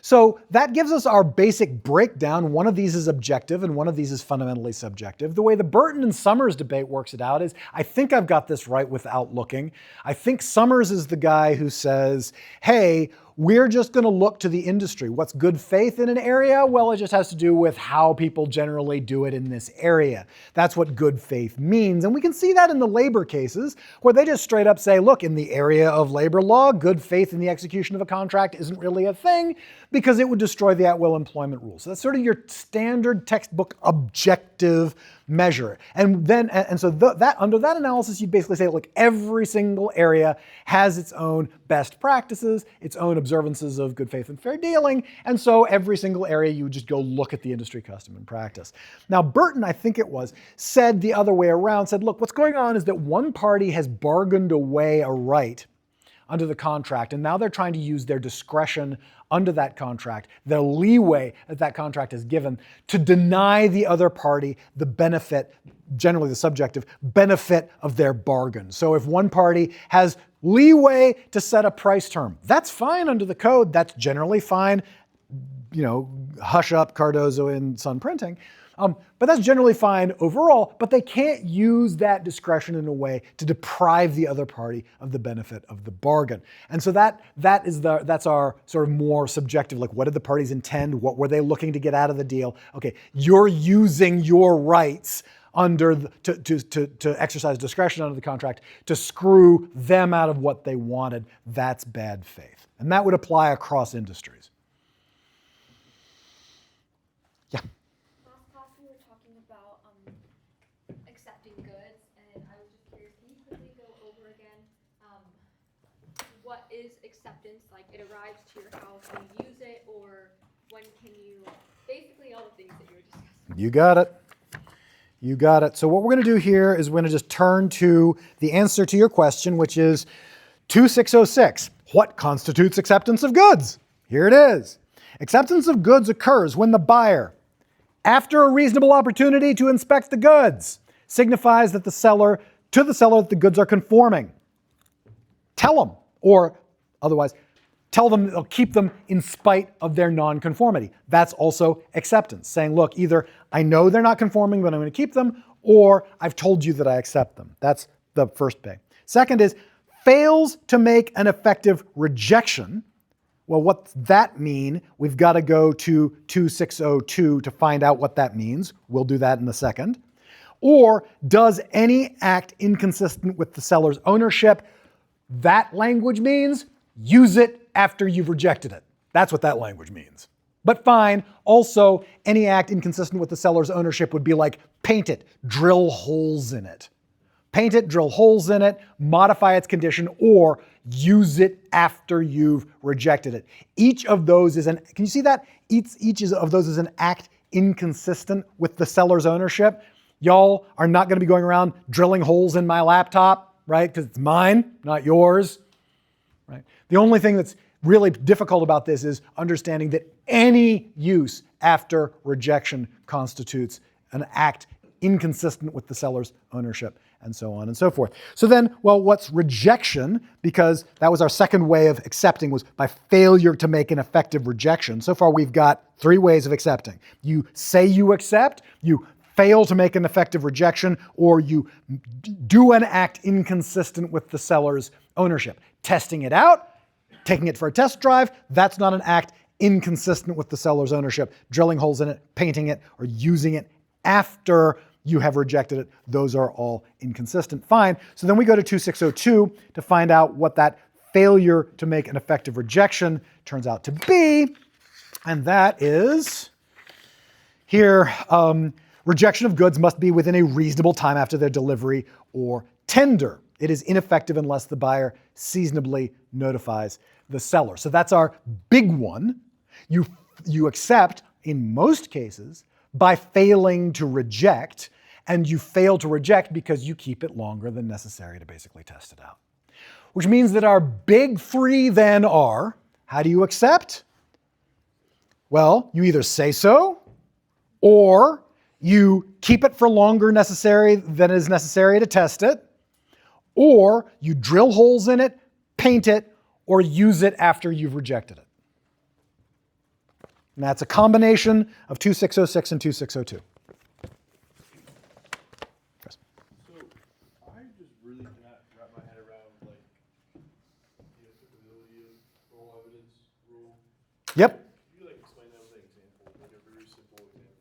So that gives us our basic breakdown. One of these is objective and one of these is fundamentally subjective. The way the Burton and Summers debate works it out is, I think I've got this right without looking. I think Summers is the guy who says, hey, we're just going to look to the industry. What's good faith in an area? Well, it just has to do with how people generally do it in this area. That's what good faith means. And we can see that in the labor cases where they just straight up say, look, in the area of labor law, good faith in the execution of a contract isn't really a thing because it would destroy the at-will employment rules. So that's sort of your standard textbook objective measure. And then, that under that analysis, you basically say, look, every single area has its own best practices, its own observances of good faith and fair dealing, and so every single area you would just go look at the industry custom and practice. Now, Burton, I think it was, said the other way around, said, look, what's going on is that one party has bargained away a right under the contract, and now they're trying to use their discretion under that contract, the leeway that that contract is given, to deny the other party the benefit, generally the subjective benefit of their bargain. So if one party has leeway to set a price term, that's fine under the code, that's generally fine, hush up Cardozo and Sun Printing. But that's generally fine overall, but they can't use that discretion in a way to deprive the other party of the benefit of the bargain. And so that's our sort of more subjective, like what did the parties intend? What were they looking to get out of the deal? Okay, you're using your rights to exercise discretion under the contract to screw them out of what they wanted. That's bad faith. And that would apply across industries. Yeah. Accepting goods, and I was just curious, can you quickly go over again what is acceptance? Like it arrives to your house, and you use it, or when can you, basically all the things that you were discussing. You got it. You got it. So what we're going to do here is we're going to just turn to the answer to your question, which is 2606. What constitutes acceptance of goods? Here it is. Acceptance of goods occurs when the buyer, after a reasonable opportunity to inspect the goods, signifies that the seller that the goods are conforming. Tell them, or otherwise, tell them or keep them in spite of their nonconformity. That's also acceptance, saying, look, either I know they're not conforming, but I'm going to keep them, or I've told you that I accept them. That's the first bit. Second is, fails to make an effective rejection. Well, what's that mean? We've got to go to 2602 to find out what that means. We'll do that in a second. Or does any act inconsistent with the seller's ownership? That language means use it after you've rejected it. That's what that language means. But fine, also any act inconsistent with the seller's ownership would be like paint it, drill holes in it. Paint it, drill holes in it, modify its condition, or use it after you've rejected it. Each of those is can you see that? Each of those is an act inconsistent with the seller's ownership. Y'all are not going to be going around drilling holes in my laptop, right? Because it's mine, not yours, right? The only thing that's really difficult about this is understanding that any use after rejection constitutes an act inconsistent with the seller's ownership, and so on and so forth. So then, well, what's rejection? Because that was our second way of accepting, was by failure to make an effective rejection. So far, we've got three ways of accepting. You say you accept, you fail to make an effective rejection, or you do an act inconsistent with the seller's ownership. Testing it out, taking it for a test drive, that's not an act inconsistent with the seller's ownership. Drilling holes in it, painting it, or using it after you have rejected it, those are all inconsistent. Fine. So then we go to 2602 to find out what that failure to make an effective rejection turns out to be. And that is here, rejection of goods must be within a reasonable time after their delivery or tender. It is ineffective unless the buyer seasonably notifies the seller. So that's our big one. You accept, in most cases, by failing to reject, and you fail to reject because you keep it longer than necessary to basically test it out. Which means that our big three then are, how do you accept? Well, you either say so, or you keep it for longer than is necessary to test it, or you drill holes in it, paint it, or use it after you've rejected it. And that's a combination of 2606 and 2602. Chris. So I just really cannot wrap my head around like the applicability of parole evidence Yep. Could you like explain that with an example, like a very simple example?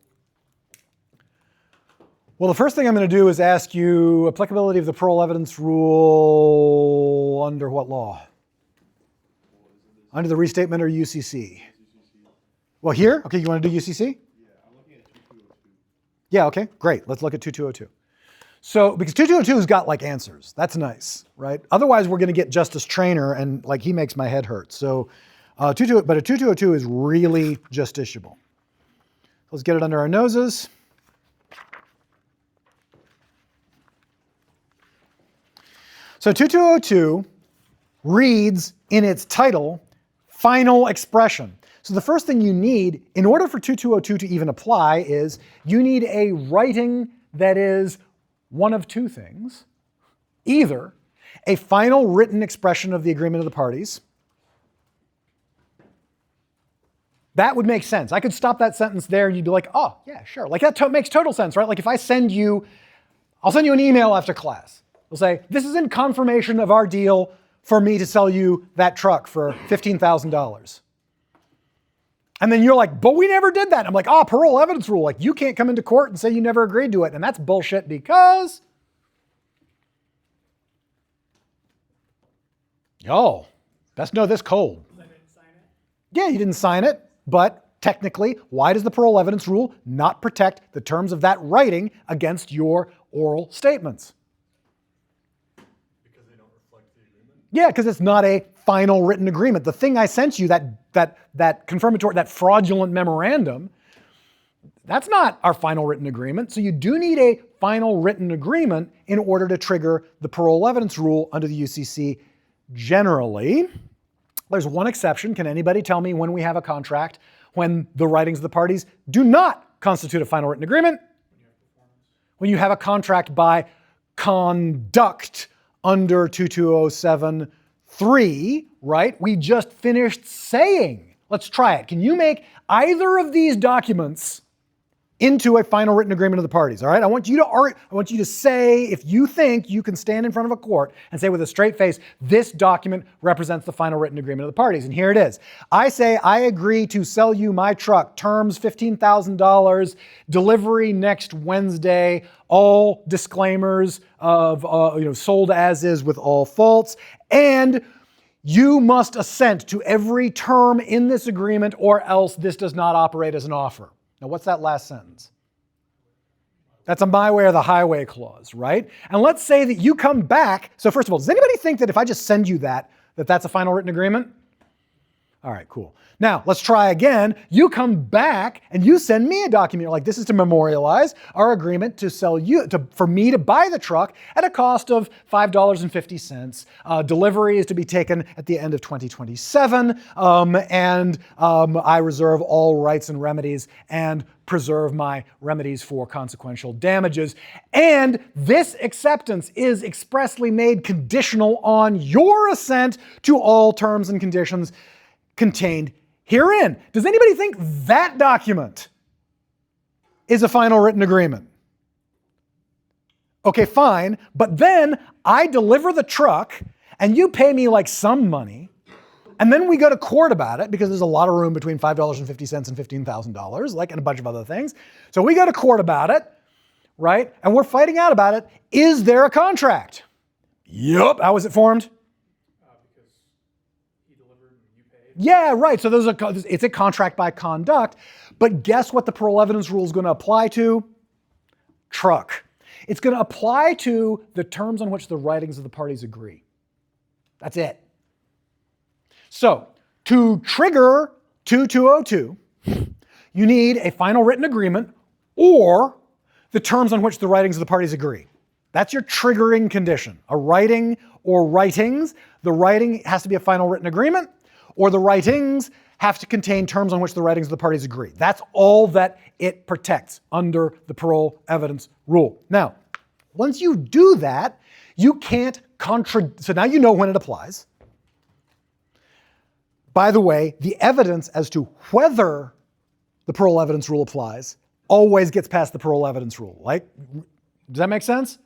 Well, the first thing I'm going to do is ask you applicability of the parole evidence rule under what law? Under the restatement or UCC? Well, here? Okay, you want to do UCC? Yeah, I'm looking at 2202. Yeah, okay, great. Let's look at 2202. So, because 2202's got like answers. That's nice, right? Otherwise, we're going to get Justice Traynor and like he makes my head hurt. So, but a 2202 is really justiciable. Let's get it under our noses. So 2202 reads in its title, final expression. So the first thing you need in order for 2202 to even apply is you need a writing that is one of two things. Either a final written expression of the agreement of the parties. That would make sense. I could stop that sentence there and you'd be like, oh, yeah, sure. Like that makes total sense, right? Like if I'll send you an email after class. We'll say, this is in confirmation of our deal for me to sell you that truck for $15,000. And then you're like, but we never did that. I'm like, parole evidence rule. Like you can't come into court and say you never agreed to it. And that's bullshit because, best know this cold. I didn't sign it. Yeah, you didn't sign it, but technically, why does the parole evidence rule not protect the terms of that writing against your oral statements? Because they don't reflect the agreement? Yeah, because it's not a final written agreement. The thing I sent you, that confirmatory, that fraudulent memorandum, that's not our final written agreement. So you do need a final written agreement in order to trigger the parole evidence rule under the UCC generally. There's one exception. Can anybody tell me when we have a contract when the writings of the parties do not constitute a final written agreement? When you have a contract by conduct under 2207(3), right? We just finished saying, let's try it. Can you make either of these documents into a final written agreement of the parties, all right? I want you to say, if you think you can stand in front of a court and say with a straight face, this document represents the final written agreement of the parties, and here it is. I say, I agree to sell you my truck, terms $15,000, delivery next Wednesday, all disclaimers of, sold as is with all faults, and you must assent to every term in this agreement or else this does not operate as an offer. Now, what's that last sentence? That's a my way or the highway clause, right? And let's say that you come back. So first of all, does anybody think that if I just send you that's a final written agreement? All right, cool. Now, let's try again. You come back and you send me a document. You're like, this is to memorialize our agreement to sell you, for me to buy the truck at a cost of $5.50. Delivery is to be taken at the end of 2027. I reserve all rights and remedies and preserve my remedies for consequential damages. And this acceptance is expressly made conditional on your assent to all terms and conditions contained herein. Does anybody think that document is a final written agreement? Okay, fine. But then I deliver the truck and you pay me like some money. And then we go to court about it because there's a lot of room between $5.50 and $15,000, and a bunch of other things. So we go to court about it, right? And we're fighting out about it. Is there a contract? Yup. How was it formed? Because he delivered and you paid. Yeah, right. So it's a contract by conduct. But guess what the parole evidence rule is going to apply to? Truck. It's going to apply to the terms on which the writings of the parties agree. That's it. So to trigger 2202, you need a final written agreement or the terms on which the writings of the parties agree. That's your triggering condition. A writing or writings. The writing has to be a final written agreement, or the writings have to contain terms on which the writings of the parties agree. That's all that it protects under the parole evidence rule. Now, once you do that, you can't so now you know when it applies. By the way, the evidence as to whether the parole evidence rule applies always gets past the parole evidence rule. Like, does that make sense?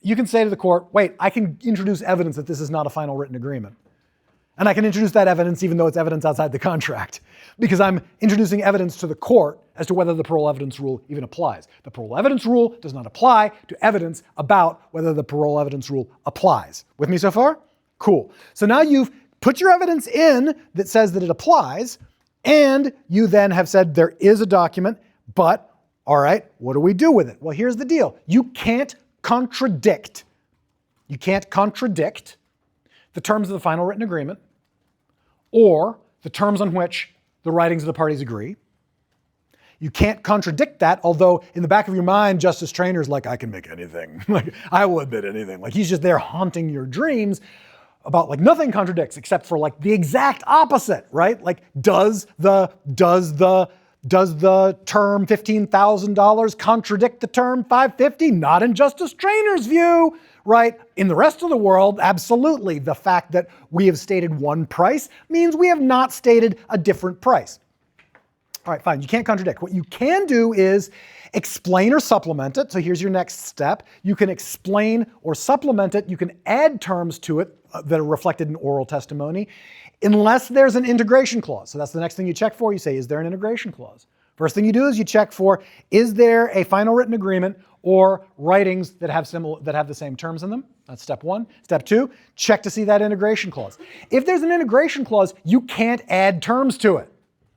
You can say to the court, wait, I can introduce evidence that this is not a final written agreement. And I can introduce that evidence even though it's evidence outside the contract, because I'm introducing evidence to the court as to whether the parole evidence rule even applies. The parole evidence rule does not apply to evidence about whether the parole evidence rule applies. With me so far? Cool. So now you've put your evidence in that says that it applies, and you then have said there is a document, but all right, what do we do with it? Well, here's the deal. You can't contradict the terms of the final written agreement or the terms on which the writings of the parties agree. You can't contradict that, although in the back of your mind, Justice Trainer's like, I can make anything. Like, I will admit anything. Like, he's just there haunting your dreams about like nothing contradicts except for like the exact opposite, right? Like, does the term $15,000 contradict the term $550? Not in Justice Trainer's view, right? In the rest of the world, absolutely. The fact that we have stated one price means we have not stated a different price. All right, fine, you can't contradict. What you can do is explain or supplement it. So here's your next step. You can explain or supplement it. You can add terms to it that are reflected in oral testimony, unless there's an integration clause. So that's the next thing you check for. You say, is there an integration clause? First thing you do is you check for, is there a final written agreement or writings that have the same terms in them? That's step one. Step two, check to see that integration clause. If there's an integration clause, you can't add terms to it.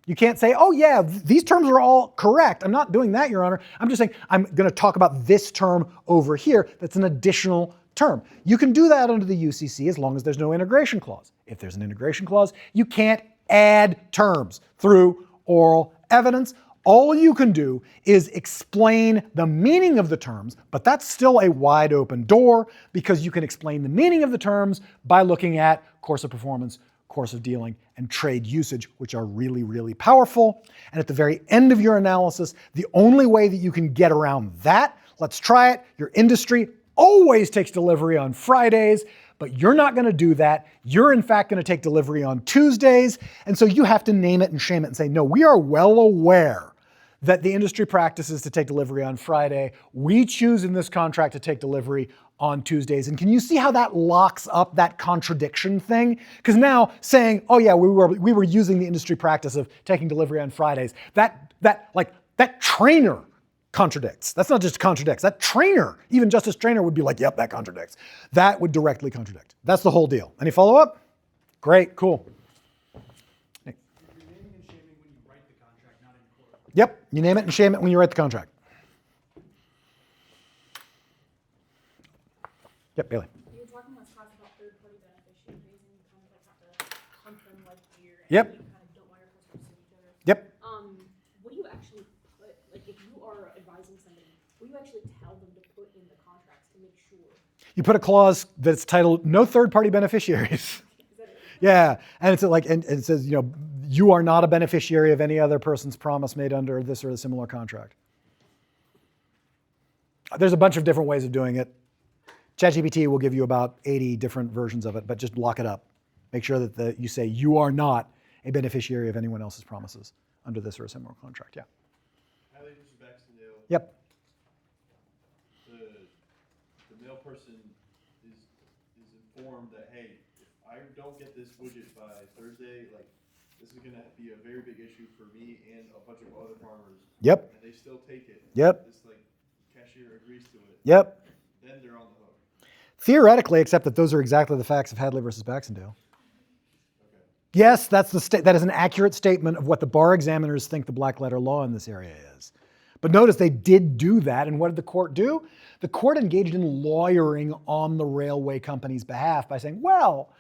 You can't say, oh yeah, these terms are all correct. I'm not doing that, Your Honor. I'm just saying, I'm going to talk about this term over here that's an additional term. You can do that under the UCC as long as there's no integration clause. If there's an integration clause, you can't add terms through oral evidence. All you can do is explain the meaning of the terms, but that's still a wide open door because you can explain the meaning of the terms by looking at course of performance, course of dealing, and trade usage, which are really, really powerful. And at the very end of your analysis, the only way that you can get around that, let's try it, your industry always takes delivery on Fridays, but you're not going to do that. You're in fact going to take delivery on Tuesdays. And so you have to name it and shame it and say, no, we are well aware that the industry practice is to take delivery on Friday. We choose in this contract to take delivery on Tuesdays. And can you see how that locks up that contradiction thing? Because now saying, oh yeah, we were using the industry practice of taking delivery on Fridays, that trainer contradicts. That's not just contradicts, that trainer, even Justice Trainer would be like, yep, that contradicts. That would directly contradict. That's the whole deal. Any follow up? Great, cool. Yep, you name it and shame it when you write the contract. Yep, Bailey. You were talking last class about third-party beneficiaries and kind of like have to hunt them like deer. Yep. And you kind of don't want your customers to each other. Yep. What do you actually put, like if you are advising somebody, what do you actually tell them to put in the contracts to make sure? You put a clause that's titled "No third-party beneficiaries." Yeah, and it's like, and it says, you know, you are not a beneficiary of any other person's promise made under this or a similar contract. There's a bunch of different ways of doing it. ChatGPT will give you about 80 different versions of it, but just lock it up. Make sure that you say you are not a beneficiary of anyone else's promises under this or a similar contract. Yeah. Hadley versus Baxendale. Yep. The mail person is informed that, hey, if I don't get this widget by Thursday, like this is gonna be a very big issue for me and a bunch of other farmers. Yep. And they still take it. Yep. This like cashier agrees to it. Yep. Then they're on the hook. Theoretically, except that those are exactly the facts of Hadley versus Baxendale. Okay. Yes, that is an accurate statement of what the bar examiners think the black letter law in this area is. But notice they did do that, and what did the court do? The court engaged in lawyering on the railway company's behalf by saying, well,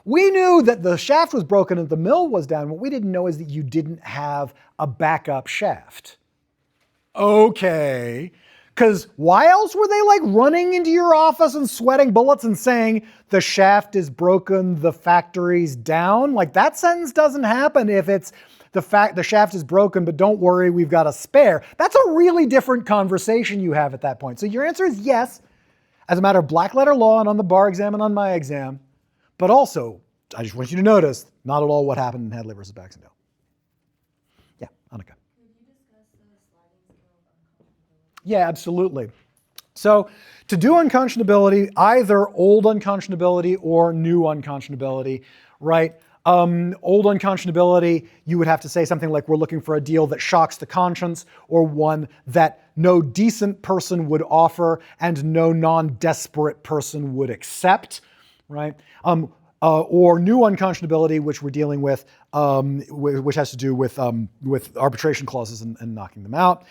we knew that the shaft was broken and the mill was down. What we didn't know is that you didn't have a backup shaft. Okay. Because why else were they like running into your office and sweating bullets and saying the shaft is broken, the factory's down? Like that sentence doesn't happen if it's the shaft is broken, but don't worry, we've got a spare. That's a really different conversation you have at that point. So your answer is yes, as a matter of black letter law and on the bar exam and on my exam. But also, I just want you to notice, not at all what happened in Hadley versus Baxendale. Yeah, Annika. Yeah, absolutely. So to do unconscionability, either old unconscionability or new unconscionability, right? Old unconscionability, you would have to say something like, we're looking for a deal that shocks the conscience, or one that no decent person would offer and no non-desperate person would accept, right? Or new unconscionability, which we're dealing with, which has to do with arbitration clauses and knocking them out.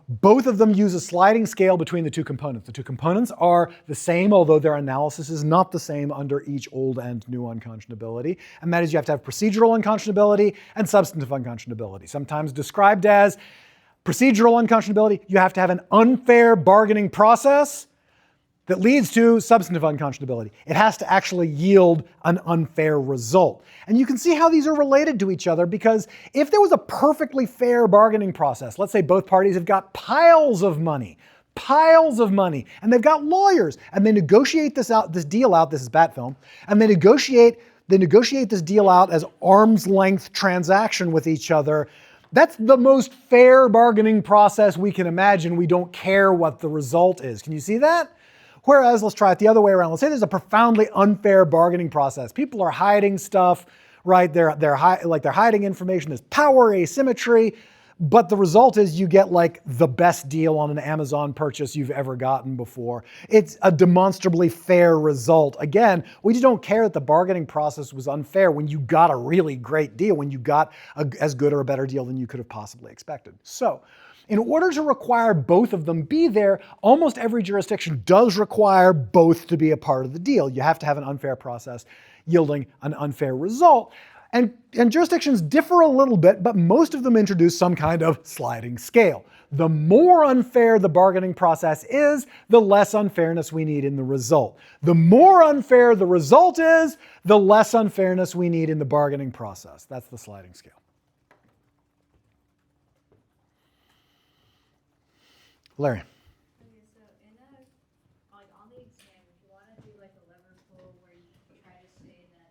Both of them use a sliding scale between the two components. The two components are the same, although their analysis is not the same under each old and new unconscionability. And that is, you have to have procedural unconscionability and substantive unconscionability. Sometimes described as procedural unconscionability, you have to have an unfair bargaining process that leads to substantive unconscionability. It has to actually yield an unfair result. And you can see how these are related to each other, because if there was a perfectly fair bargaining process, let's say both parties have got piles of money, and they've got lawyers, and they negotiate this deal out, this is Bat Film, and they negotiate this deal out as arm's length transaction with each other. That's the most fair bargaining process we can imagine. We don't care what the result is. Can you see that? Whereas, let's try it the other way around. Let's say there's a profoundly unfair bargaining process. People are hiding stuff, right? They're hiding information. There's power asymmetry, but the result is you get like the best deal on an Amazon purchase you've ever gotten before. It's a demonstrably fair result. Again, we just don't care that the bargaining process was unfair when you got a really great deal, when you got as good or a better deal than you could have possibly expected. So, in order to require both of them be there, almost every jurisdiction does require both to be a part of the deal. You have to have an unfair process yielding an unfair result. And jurisdictions differ a little bit, but most of them introduce some kind of sliding scale. The more unfair the bargaining process is, the less unfairness we need in the result. The more unfair the result is, the less unfairness we need in the bargaining process. That's the sliding scale. Larry. Okay, so in like on the exam, if you want to do like a lever pull where you try to say that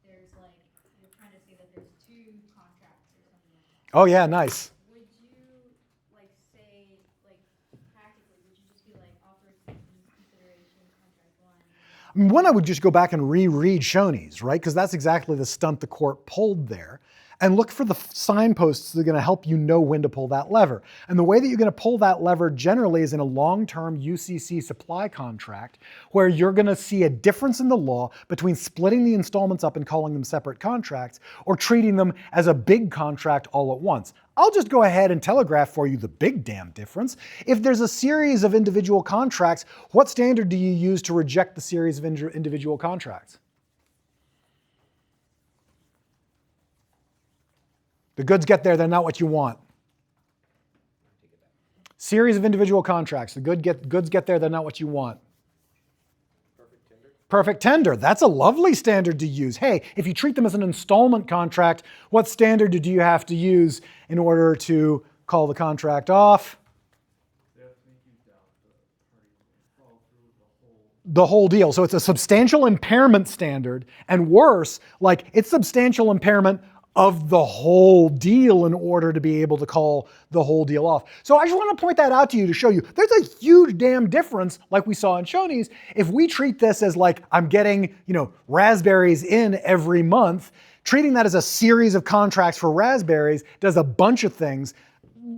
there's like, you're trying to say that there's two contracts or something like that. Oh yeah, nice. Would you like say, like practically, would you just be like offered consideration contract one? One, I would just go back and reread Shoney's, right? Because that's exactly the stunt the court pulled there. And look for the signposts that are going to help you know when to pull that lever. And the way that you're going to pull that lever generally is in a long-term UCC supply contract, where you're going to see a difference in the law between splitting the installments up and calling them separate contracts, or treating them as a big contract all at once. I'll just go ahead and telegraph for you the big damn difference. If there's a series of individual contracts, what standard do you use to reject the series of individual contracts? The goods get there, they're not what you want. Series of individual contracts. The goods get there, they're not what you want. Perfect tender. That's a lovely standard to use. Hey, if you treat them as an installment contract, what standard do you have to use in order to call the contract off? They have to make you doubt the parties will follow through with The whole deal. So it's a substantial impairment standard, and worse, like it's substantial impairment of the whole deal in order to be able to call the whole deal off. So I just want to point that out to you to show you there's a huge damn difference, like we saw in Shoney's. If we treat this as like I'm getting, raspberries in every month, treating that as a series of contracts for raspberries does a bunch of things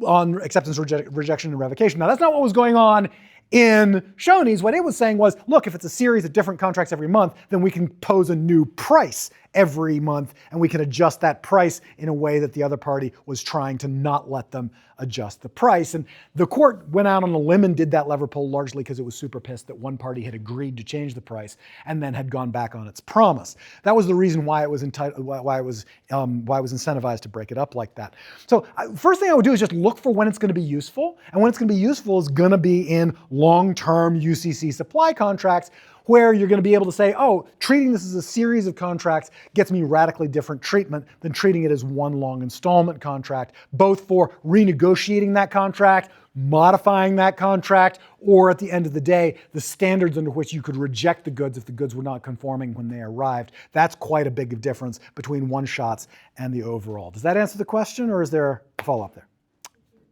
on acceptance, rejection, and revocation. Now that's not what was going on in Shoney's. What it was saying was, look, if it's a series of different contracts every month, then we can pose a new price every month, and we can adjust that price in a way that the other party was trying to not let them adjust the price. And the court went out on a limb and did that lever pull largely because it was super pissed that one party had agreed to change the price and then had gone back on its promise. That was the reason why it was incentivized to break it up like that. So first thing I would do is just look for when it's going to be useful, and when it's going to be useful is going to be in long-term UCC supply contracts, where you're going to be able to say, oh, treating this as a series of contracts gets me radically different treatment than treating it as one long installment contract, both for renegotiating that contract, modifying that contract, or at the end of the day, the standards under which you could reject the goods if the goods were not conforming when they arrived. That's quite a big difference between one-shots and the overall. Does that answer the question, or is there a follow-up there?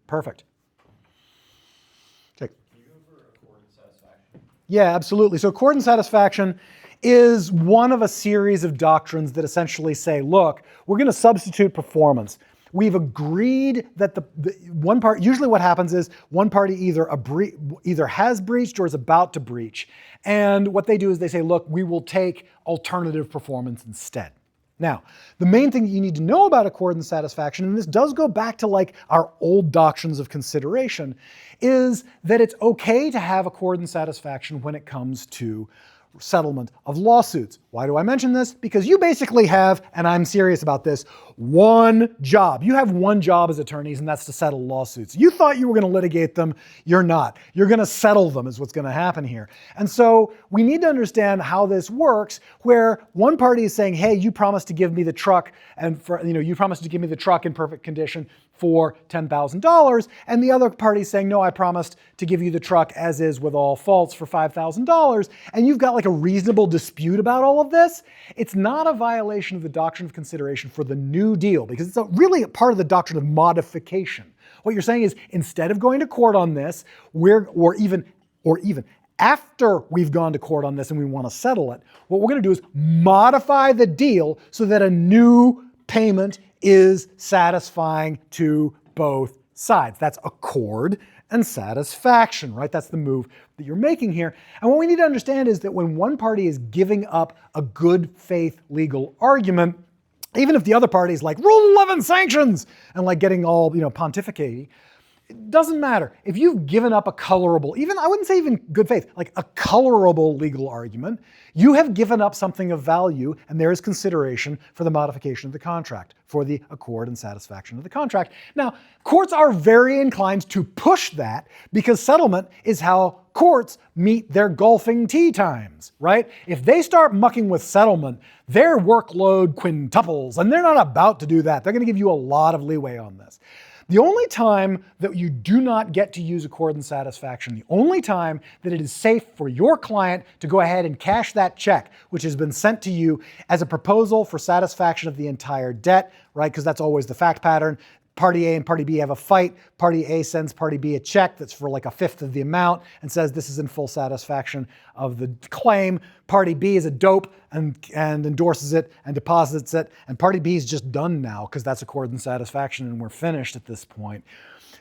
Perfect. Okay. Can you go over accord and satisfaction? Yeah, absolutely. So accord and satisfaction is one of a series of doctrines that essentially say, look, we're going to substitute performance. We've agreed that the one part, usually what happens is one party either has breached or is about to breach. And what they do is they say, look, we will take alternative performance instead. Now, the main thing that you need to know about accord and satisfaction, and this does go back to like our old doctrines of consideration, is that it's okay to have accord and satisfaction when it comes to settlement of lawsuits. Why do I mention this? Because you basically have, and I'm serious about this, one job. You have one job as attorneys, and that's to settle lawsuits. You thought you were going to litigate them. You're not. You're going to settle them is what's going to happen here. And so we need to understand how this works, where one party is saying, hey, you promised to give me the truck, and you promised to give me the truck in perfect condition for $10,000, and the other party is saying, no, I promised to give you the truck as is with all faults for $5,000, and you've got like a reasonable dispute about all of this. It's not a violation of the doctrine of consideration for the new deal, because it's really a part of the doctrine of modification. What you're saying is, instead of going to court on this, or even after we've gone to court on this and we want to settle it, what we're going to do is modify the deal so that a new payment is satisfying to both sides. That's accord and satisfaction, right? That's the move that you're making here. And what we need to understand is that when one party is giving up a good faith legal argument, even if the other party is like, Rule 11 sanctions, and like getting all, pontificate, it doesn't matter. If you've given up a colorable, I wouldn't say even good faith, like a colorable legal argument, you have given up something of value, and there is consideration for the modification of the contract, for the accord and satisfaction of the contract. Now, courts are very inclined to push that because settlement is how courts meet their golfing tee times, right? If they start mucking with settlement, their workload quintuples, and they're not about to do that. They're going to give you a lot of leeway on this. The only time that you do not get to use accord and satisfaction, the only time that it is safe for your client to go ahead and cash that check, which has been sent to you as a proposal for satisfaction of the entire debt, right? Because that's always the fact pattern. Party A and Party B have a fight. Party A sends Party B a check that's for like a fifth of the amount and says this is in full satisfaction of the claim. Party B is a dope and endorses it and deposits it. And Party B is just done now because that's accord and satisfaction and we're finished at this point.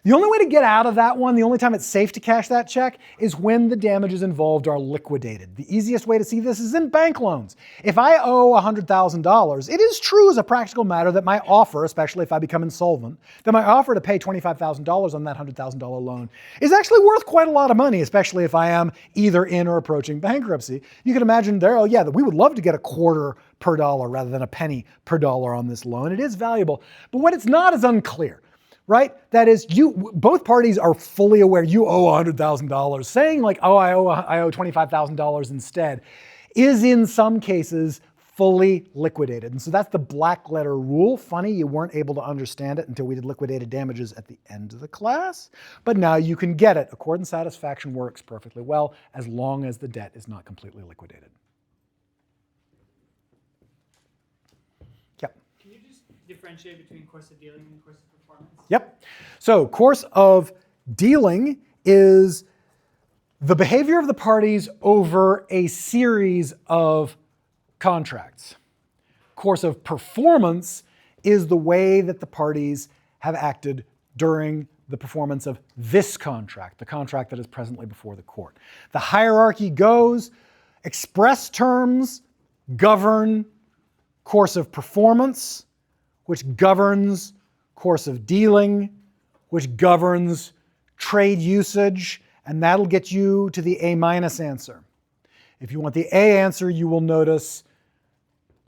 The only way to get out of that one, the only time it's safe to cash that check, is when the damages involved are liquidated. The easiest way to see this is in bank loans. If I owe $100,000, it is true as a practical matter that my offer, especially if I become insolvent, that my offer to pay $25,000 on that $100,000 loan is actually worth quite a lot of money, especially if I am either in or approaching bankruptcy. You can imagine there, we would love to get a quarter per dollar rather than a penny per dollar on this loan. It is valuable. But what it's not is unclear. Right? That is, both parties are fully aware you owe $100,000. Saying like, oh, I owe $25,000 instead, is in some cases fully liquidated. And so that's the black letter rule. Funny, you weren't able to understand it until we did liquidated damages at the end of the class. But now you can get it. Accord and satisfaction works perfectly well as long as the debt is not completely liquidated. Yep. Can you just differentiate between course of dealing and course of performance? Yep. So course of dealing is the behavior of the parties over a series of contracts. Course of performance is the way that the parties have acted during the performance of this contract, the contract that is presently before the court. The hierarchy goes, express terms govern course of performance, which governs course of dealing, which governs trade usage, and that'll get you to the A- answer. If you want the A answer, you will notice,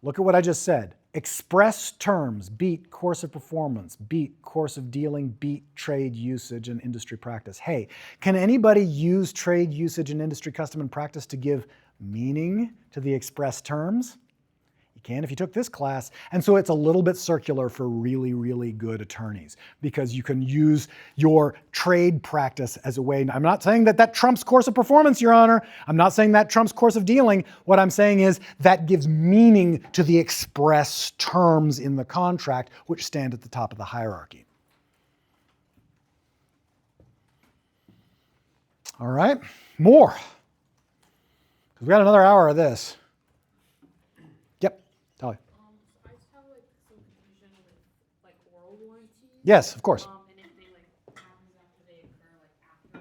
look at what I just said. Express terms beat course of performance, beat course of dealing, beat trade usage and industry practice. Hey, can anybody use trade usage and industry custom and practice to give meaning to the express terms? Can if you took this class. And so it's a little bit circular for really, really good attorneys because you can use your trade practice as a way. I'm not saying that trumps course of performance, Your Honor. I'm not saying that trumps course of dealing. What I'm saying is that gives meaning to the express terms in the contract, which stand at the top of the hierarchy. All right, more. Because we got another hour of this. Yes, of course. And if they like happens after they occur, like after the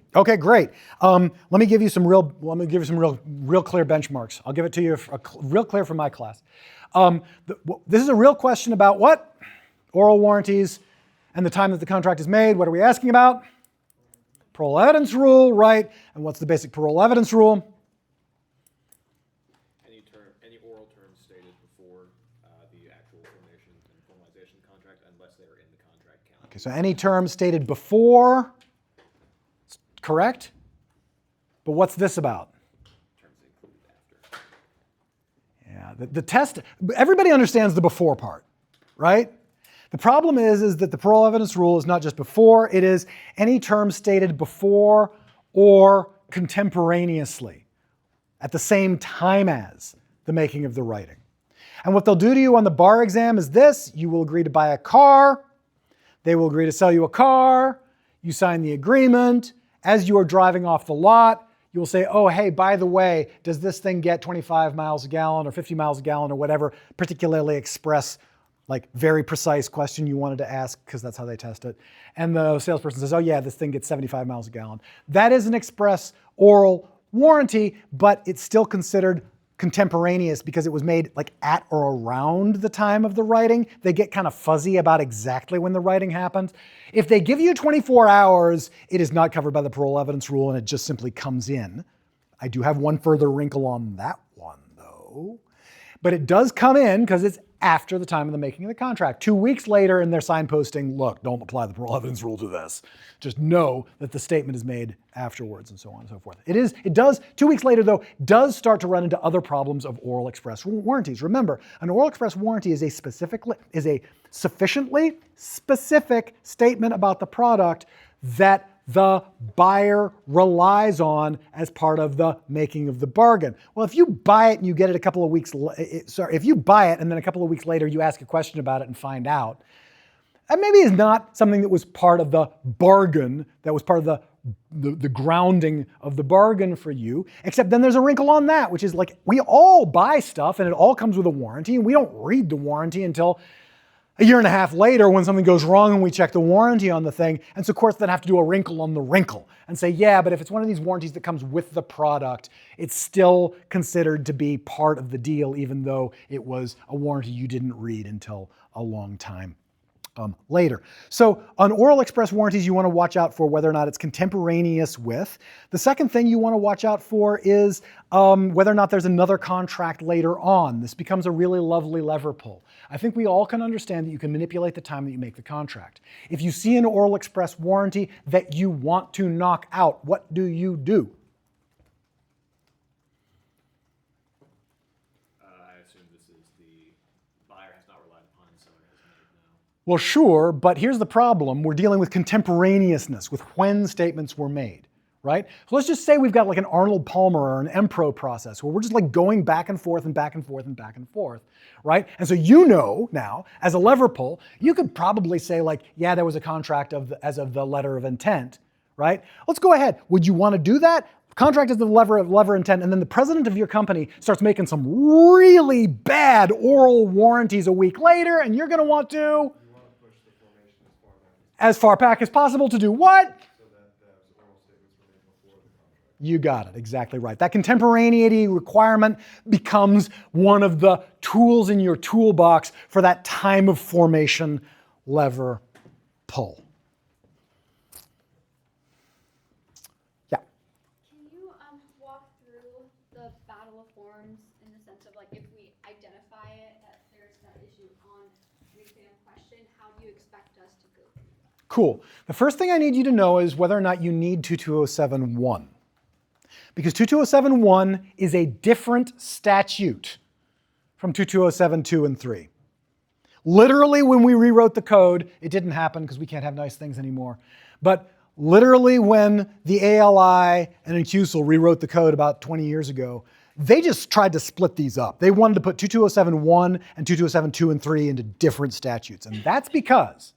contract. Okay, great. Let me give you some real clear benchmarks. I'll give it to you real clear from my class. This is a real question about what? Oral warranties and the time that the contract is made. What are we asking about? Parole evidence rule, right? And what's the basic parole evidence rule? Any oral terms stated before the actual formation and formalization of the contract, unless they are in the contract count. Okay, so any term stated before, correct? But what's this about? Terms included after. Yeah, the test, everybody understands the before part, right? The problem is that the parole evidence rule is not just before, it is any term stated before or contemporaneously at the same time as the making of the writing. And what they'll do to you on the bar exam is this: you will agree to buy a car, they will agree to sell you a car, you sign the agreement. As you are driving off the lot, you'll say, oh, hey, by the way, does this thing get 25 miles a gallon or 50 miles a gallon or whatever particularly express, like very precise question you wanted to ask, because that's how they test it. And the salesperson says, oh yeah, this thing gets 75 miles a gallon. That is an express oral warranty, but it's still considered contemporaneous because it was made like at or around the time of the writing. They get kind of fuzzy about exactly when the writing happened. If they give you 24 hours, it is not covered by the parole evidence rule and it just simply comes in. I do have one further wrinkle on that one though. But it does come in because it's after the time of the making of the contract. 2 weeks later in their signposting, look, don't apply the parole evidence rule to this. Just know that the statement is made afterwards and so on and so forth. It does, 2 weeks later though, does start to run into other problems of oral express warranties. Remember, an oral express warranty is a sufficiently specific statement about the product that the buyer relies on as part of the making of the bargain. Well, if you buy it and you get it a couple of weeks, if you buy it and then a couple of weeks later you ask a question about it and find out, that maybe is not something that was part of the bargain, that was part of the grounding of the bargain for you, except then there's a wrinkle on that, which is like, we all buy stuff and it all comes with a warranty and we don't read the warranty until a year and a half later when something goes wrong and we check the warranty on the thing. And so of course then have to do a wrinkle on the wrinkle and say, yeah, but if it's one of these warranties that comes with the product, it's still considered to be part of the deal, even though it was a warranty you didn't read until a long time later. So on oral express warranties, you want to watch out for whether or not it's contemporaneous with. The second thing you want to watch out for is whether or not there's another contract later on. This becomes a really lovely lever pull. I think we all can understand that you can manipulate the time that you make the contract. If you see an oral express warranty that you want to knock out, what do you do? I assume this is the buyer has not relied upon, seller has made now. Well, sure, but here's the problem. We're dealing with contemporaneousness, with when statements were made, right? So let's just say we've got like an Arnold Palmer or an Empro process where we're just like going back and forth and back and forth and back and forth, right? And so you know now, as a lever pull, you could probably say like, yeah, there was a contract as of the letter of intent, right? Let's go ahead. Would you want to do that? Contract is the lever of intent, and then the president of your company starts making some really bad oral warranties a week later, and you're going to want to push the formation as far back as possible to do what? so that those oral statements were made before the contract. You got it, exactly right. That contemporaneity requirement becomes one of the tools in your toolbox for that time of formation lever pull. Yeah. Can you walk through the battle of forms in the sense of like if we identify it that there's that issue on the exam question, how do you expect us to go through that? Cool. The first thing I need you to know is whether or not you need 22071. Because 22071 is a different statute from 22072 and 3. Literally, when we rewrote the code, it didn't happen because we can't have nice things anymore. But literally, when the ALI and INCUSL rewrote the code about 20 years ago, they just tried to split these up. They wanted to put 22071 and 22072 and 3 into different statutes. And that's because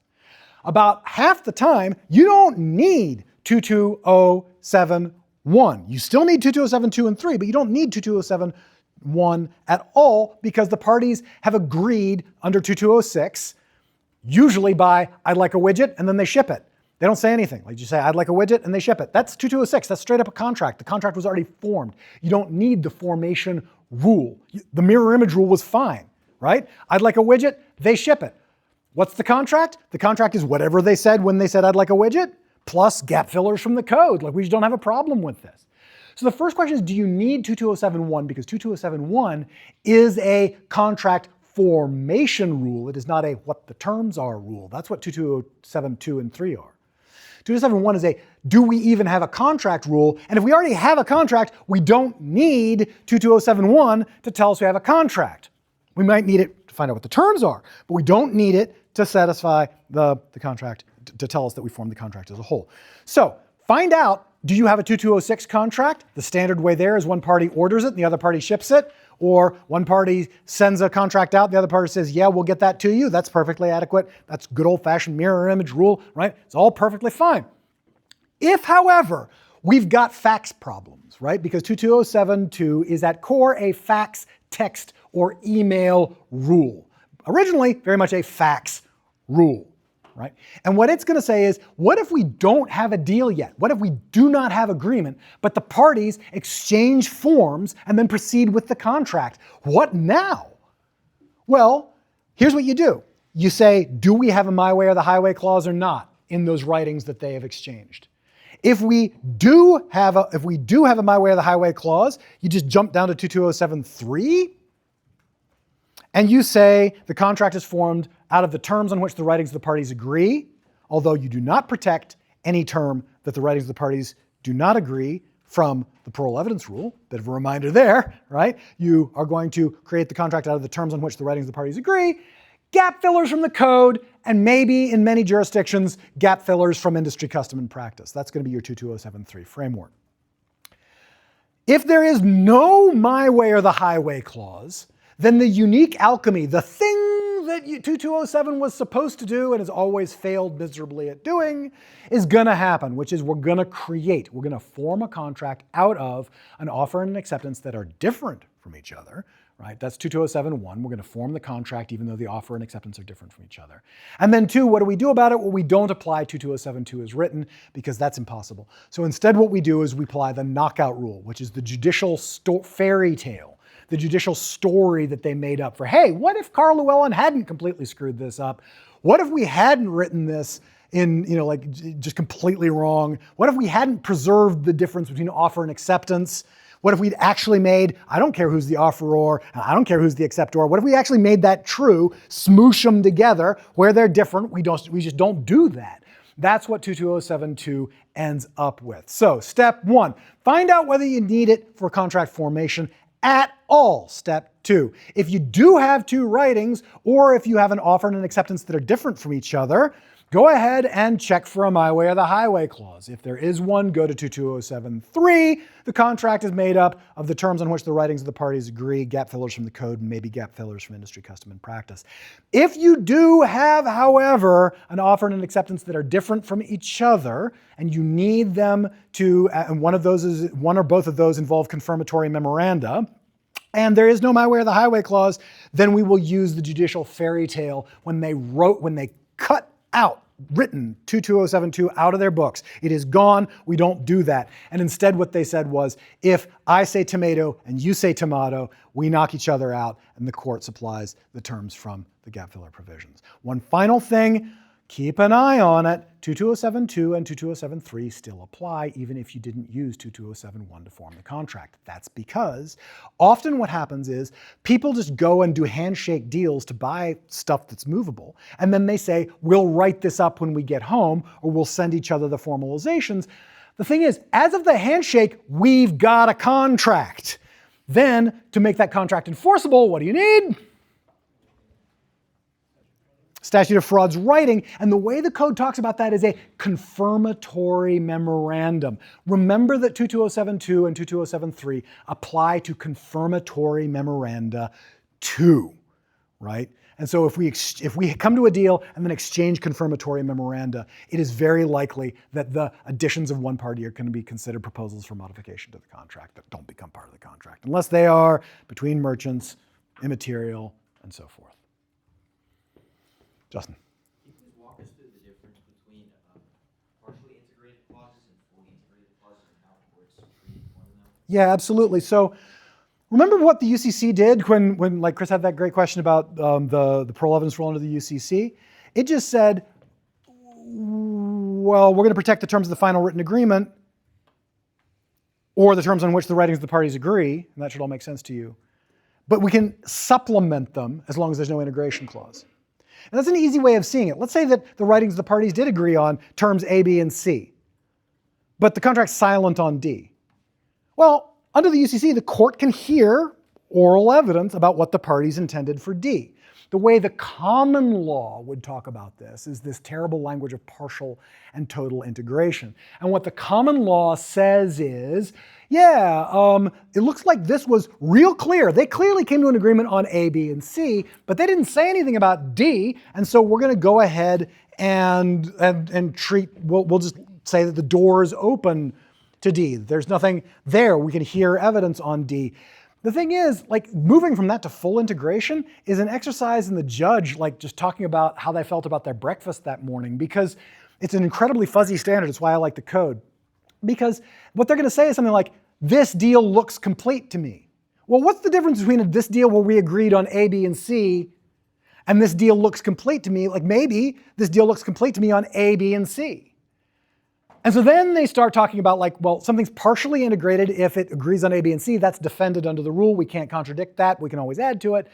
about half the time, you don't need 22071. You still need 22072 and 3, but you don't need 22071 at all because the parties have agreed under 2206 usually by I'd like a widget and then they ship it. They don't say anything. Like you say, I'd like a widget and they ship it. That's 2206. That's straight up a contract. The contract was already formed. You don't need the formation rule. The mirror image rule was fine, right? I'd like a widget, they ship it. What's the contract? The contract is whatever they said when they said I'd like a widget, plus gap fillers from the code. Like we just don't have a problem with this. So the first question is, do you need 22071? Because 22071 is a contract formation rule. It is not a what the terms are rule. That's what 22072 and 3 are. 22071 is a do we even have a contract rule? And if we already have a contract, we don't need 22071 to tell us we have a contract. We might need it to find out what the terms are, but we don't need it to satisfy the contract, to tell us that we formed the contract as a whole. So find out, do you have a 2206 contract? The standard way there is one party orders it and the other party ships it, or one party sends a contract out, the other party says, yeah, we'll get that to you. That's perfectly adequate. That's good old-fashioned mirror image rule, right? It's all perfectly fine. If, however, we've got fax problems, right? Because 22072 is at core a fax, text, or email rule. Originally, very much a fax rule. Right? And what it's going to say is, what if we don't have a deal yet? What if we do not have agreement, but the parties exchange forms and then proceed with the contract? What now? Well, here's what you do. You say, do we have a my way or the highway clause or not in those writings that they have exchanged? If we do have a my way or the highway clause, you just jump down to 22073 and you say the contract is formed out of the terms on which the writings of the parties agree, although you do not protect any term that the writings of the parties do not agree from the parole evidence rule. Bit of a reminder there, right? You are going to create the contract out of the terms on which the writings of the parties agree, gap fillers from the code, and maybe in many jurisdictions, gap fillers from industry custom and practice. That's going to be your 22073 framework. If there is no my way or the highway clause, then the unique alchemy, the thing that 2207 was supposed to do and has always failed miserably at doing, is going to happen, which is we're going to form a contract out of an offer and an acceptance that are different from each other, right? That's 22071. We're going to form the contract even though the offer and acceptance are different from each other. And then 2, what do we do about it? Well, we don't apply 22072 as written because that's impossible. So instead what we do is we apply the knockout rule, which is the judicial fairy tale. The judicial story that they made up for, hey, what if Carl Llewellyn hadn't completely screwed this up? What if we hadn't written this in, just completely wrong? What if we hadn't preserved the difference between offer and acceptance? What if we'd actually made, I don't care who's the offeror, and I don't care who's the acceptor. What if we actually made that true, smoosh them together where they're different? We just don't do that. That's what 22072 ends up with. So step 1, find out whether you need it for contract formation at all. Step 2, if you do have 2 writings, or if you have an offer and an acceptance that are different from each other, go ahead and check for a my way or the highway clause. If there is one, go to 22073. The contract is made up of the terms on which the writings of the parties agree, gap fillers from the code, and maybe gap fillers from industry custom and practice. If you do have, however, an offer and an acceptance that are different from each other, and you need them to, and one or both of those involve confirmatory memoranda, and there is no my way or the highway clause, then we will use the judicial fairy tale when they cut out written 22072 out of their books. It is gone. We don't do that. And instead what they said was, if I say tomato and you say tomato, we knock each other out and the court supplies the terms from the gap filler provisions. One final thing, keep an eye on it. 22072 and 22073 still apply even if you didn't use 22071 to form the contract. That's because often what happens is people just go and do handshake deals to buy stuff that's movable. And then they say, we'll write this up when we get home, or we'll send each other the formalizations. The thing is, as of the handshake, we've got a contract. Then to make that contract enforceable, what do you need? Statute of frauds writing, and the way the code talks about that is a confirmatory memorandum. Remember that 22072 and 22073 apply to confirmatory memoranda too, right? And so if we come to a deal and then exchange confirmatory memoranda, it is very likely that the additions of one party are going to be considered proposals for modification to the contract that don't become part of the contract, unless they are between merchants, immaterial, and so forth. Justin. Yeah, absolutely. So remember what the UCC did when like Chris had that great question about the parole evidence rule under the UCC? It just said, well, we're going to protect the terms of the final written agreement or the terms on which the writings of the parties agree, and that should all make sense to you. But we can supplement them as long as there's no integration clause. And that's an easy way of seeing it. Let's say that the writings of the parties did agree on terms A, B, and C, but the contract's silent on D. Well, under the UCC, the court can hear oral evidence about what the parties intended for D. The way the common law would talk about this is this terrible language of partial and total integration. And what the common law says is, yeah, it looks like this was real clear. They clearly came to an agreement on A, B, and C, but they didn't say anything about D, and so we're going to go ahead and treat, we'll just say that the door is open to D. There's nothing there. We can hear evidence on D. The thing is, like, moving from that to full integration is an exercise in the judge, like, just talking about how they felt about their breakfast that morning, because it's an incredibly fuzzy standard. It's why I like the code. Because what they're going to say is something like, this deal looks complete to me. Well, what's the difference between this deal where we agreed on A, B, and C, and this deal looks complete to me? Like, maybe this deal looks complete to me on A, B, and C. And so then they start talking about, like, well, something's partially integrated if it agrees on A, B, and C. That's defended under the rule. We can't contradict that. We can always add to it.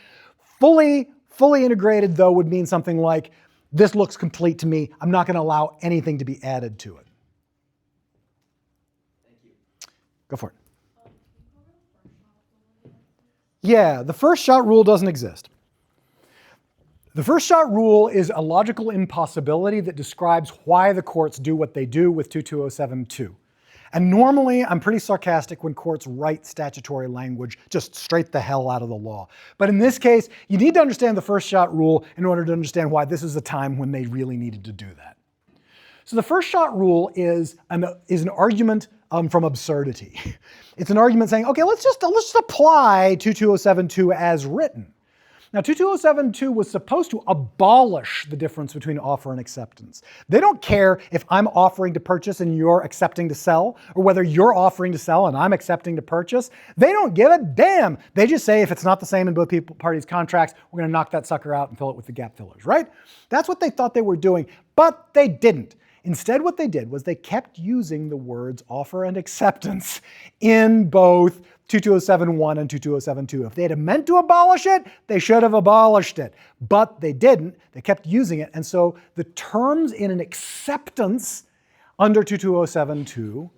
Fully integrated, though, would mean something like, this looks complete to me. I'm not going to allow anything to be added to it. Thank you. Go for it. Yeah, the first shot rule doesn't exist. The first shot rule is a logical impossibility that describes why the courts do what they do with 22072. And normally, I'm pretty sarcastic when courts write statutory language just straight the hell out of the law. But in this case, you need to understand the first shot rule in order to understand why this is a time when they really needed to do that. So the first shot rule is an argument from absurdity. It's an argument saying, okay, let's just apply 22072 as written. Now, 22072 was supposed to abolish the difference between offer and acceptance. They don't care if I'm offering to purchase and you're accepting to sell, or whether you're offering to sell and I'm accepting to purchase. They don't give a damn. They just say if it's not the same in both parties' contracts, we're going to knock that sucker out and fill it with the gap fillers, right? That's what they thought they were doing, but they didn't. Instead, what they did was they kept using the words offer and acceptance in both 22071 and 22072. If they had meant to abolish it, they should have abolished it. But they didn't. They kept using it. And so the terms in an acceptance under 22072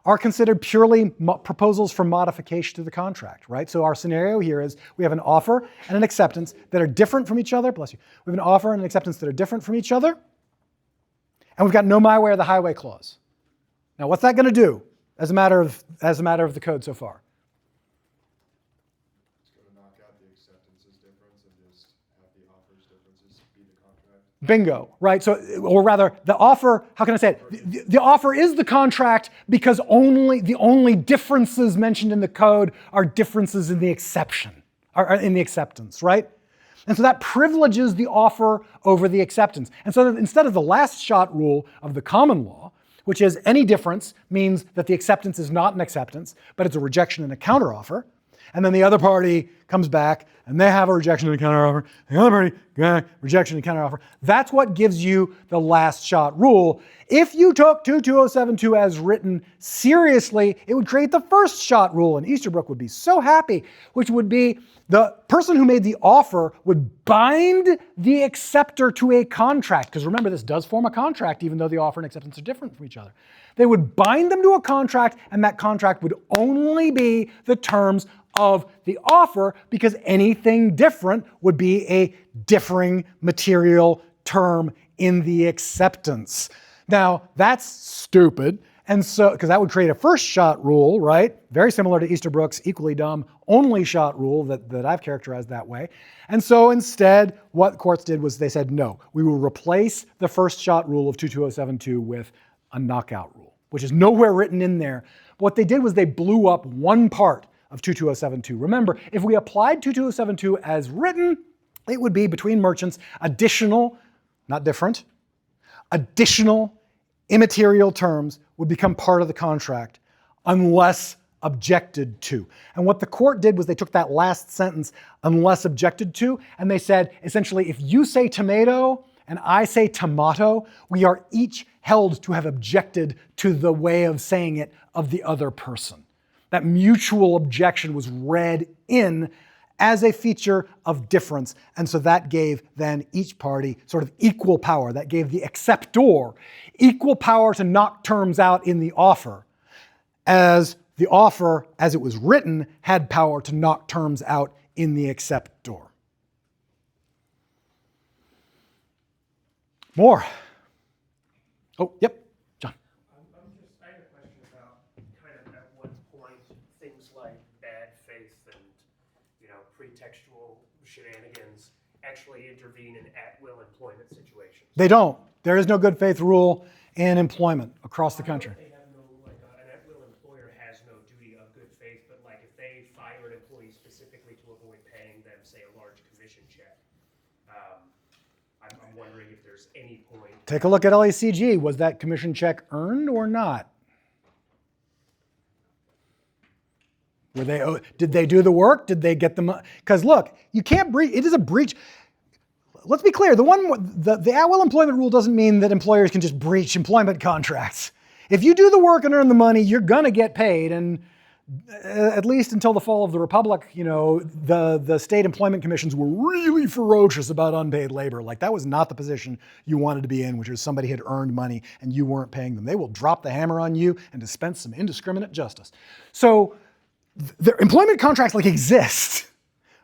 are considered purely proposals for modification to the contract, right? So our scenario here is we have an offer and an acceptance that are different from each other. Bless you. We have an offer and an acceptance that are different from each other. And we've got no my way or the highway clause. Now, what's that going to do as a matter of the code so far? It's going to knock out the acceptances difference and just have the offers differences be the contract. Bingo, right? So, or rather, the offer, how can I say it? The offer is the contract because the only differences mentioned in the code are differences in the exception, or in the acceptance, right? And so that privileges the offer over the acceptance. And so that instead of the last shot rule of the common law, which is any difference means that the acceptance is not an acceptance, but it's a rejection and a counteroffer, and then the other party comes back and they have a rejection and a counteroffer, the other party, rejection and counteroffer. That's what gives you the last shot rule. If you took 22072 as written seriously, it would create the first shot rule, and Easterbrook would be so happy, which would be the person who made the offer would bind the acceptor to a contract, because remember, this does form a contract even though the offer and acceptance are different from each other. They would bind them to a contract, and that contract would only be the terms of the offer, because anything different would be a differing material term in the acceptance. Now, that's stupid. And so, because that would create a first shot rule, right? Very similar to Easterbrook's equally dumb only shot rule that I've characterized that way. And so instead, what courts did was they said, no, we will replace the first shot rule of 22072 with a knockout rule, which is nowhere written in there. But what they did was they blew up one part of 22072. Remember, if we applied 22072 as written, it would be between merchants additional, not different, additional immaterial terms would become part of the contract unless objected to. And what the court did was they took that last sentence, unless objected to, and they said, essentially, if you say tomato and I say tomato, we are each held to have objected to the way of saying it of the other person. That mutual objection was read in as a feature of difference. And so that gave then each party sort of equal power. That gave the acceptor equal power to knock terms out in the offer, as the offer, as it was written, had power to knock terms out in the acceptor. More. Oh, yep, John. I had a question about kind of at what point things like bad faith and, pretextual shenanigans actually intervene in at-will employment situations. They don't. There is no good faith rule in employment across the country. They have no, an at-will employer has no duty of good faith, but if they fire an employee specifically to avoid paying them, say, a large commission check, I'm wondering if there's any point. Take a look at LACG. Was that commission check earned or not? Did they do the work? Did they get the money? Because look, you can't breach. It is a breach. Let's be clear. The at-will employment rule doesn't mean that employers can just breach employment contracts. If you do the work and earn the money, you're gonna get paid. And at least until the fall of the Republic, the state employment commissions were really ferocious about unpaid labor. That was not the position you wanted to be in, which is somebody had earned money and you weren't paying them. They will drop the hammer on you and dispense some indiscriminate justice. So the employment contracts exist,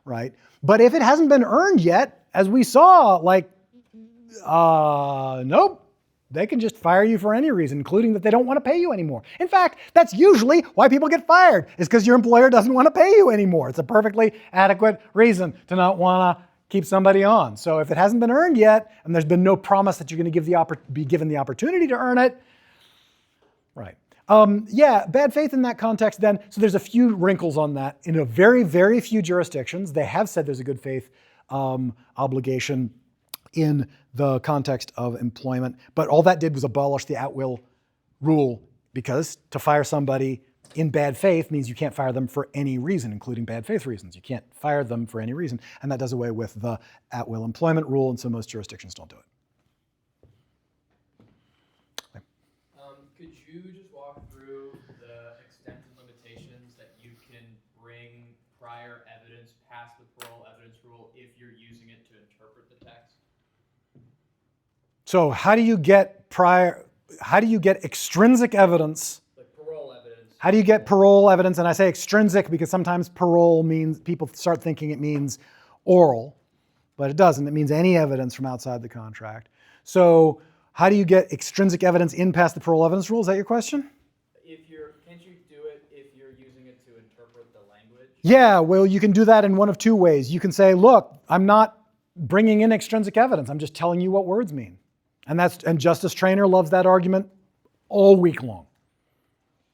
right? But if it hasn't been earned yet, as we saw, nope. They can just fire you for any reason, including that they don't want to pay you anymore. In fact, that's usually why people get fired, is because your employer doesn't want to pay you anymore. It's a perfectly adequate reason to not want to keep somebody on. So if it hasn't been earned yet, and there's been no promise that you're going to be given the opportunity to earn it, right. Bad faith in that context then, so there's a few wrinkles on that. In a very, very few jurisdictions, they have said there's a good faith obligation in the context of employment, but all that did was abolish the at-will rule, because to fire somebody in bad faith means you can't fire them for any reason, including bad faith reasons. You can't fire them for any reason, and that does away with the at-will employment rule, and so most jurisdictions don't do it. Could you just walk through the extent and limitations that you can bring prior evidence past the parole evidence rule if you're using it to interpret the text? So how do you get extrinsic evidence? Like parole evidence. How do you get parole evidence? And I say extrinsic because sometimes parole means, people start thinking it means oral, but it doesn't. It means any evidence from outside the contract. So how do you get extrinsic evidence in past the parole evidence rule? Is that your question? Can't you do it if you're using it to interpret the language? Yeah, well, you can do that in one of two ways. You can say, look, I'm not bringing in extrinsic evidence. I'm just telling you what words mean. And Justice Traynor loves that argument all week long,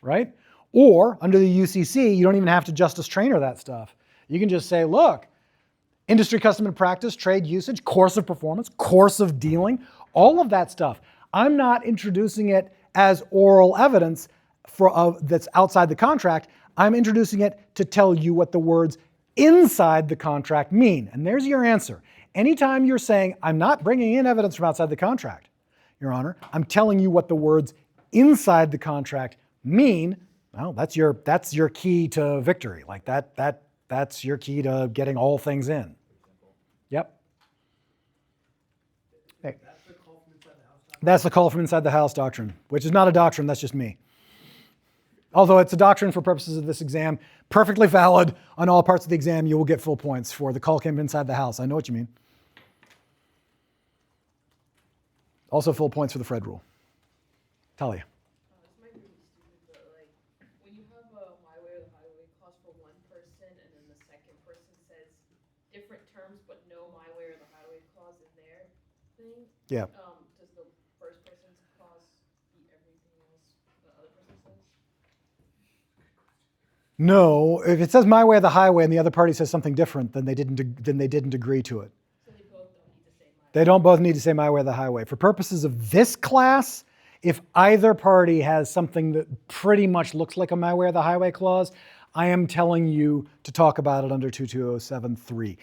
right? Or under the UCC, you don't even have to Justice Traynor that stuff. You can just say, look, industry custom and practice, trade usage, course of performance, course of dealing, all of that stuff. I'm not introducing it as oral evidence that's outside the contract. I'm introducing it to tell you what the words inside the contract mean. And there's your answer. Anytime you're saying, I'm not bringing in evidence from outside the contract, Your Honor, I'm telling you what the words inside the contract mean, well, that's your key to victory. That's your key to getting all things in. Yep. Hey. That's the call from inside the house doctrine, which is not a doctrine, that's just me. Although it's a doctrine for purposes of this exam, perfectly valid on all parts of the exam, you will get full points for the call came inside the house. I know what you mean. Also full points for the Fred rule. Talia. This might be stupid, but when you have a my way or the highway clause for one person and then the second person says different terms but no my way or the highway clause in their thing, Yeah. Does the first person's clause beat everything else the other person says? No, if it says my way or the highway and the other party says something different, then they didn't agree to it. So they both don't need to say my They don't both need to say my way or the highway. For purposes of this class, if either party has something that pretty much looks like a My Way or the Highway clause, I am telling you to talk about it under 22073.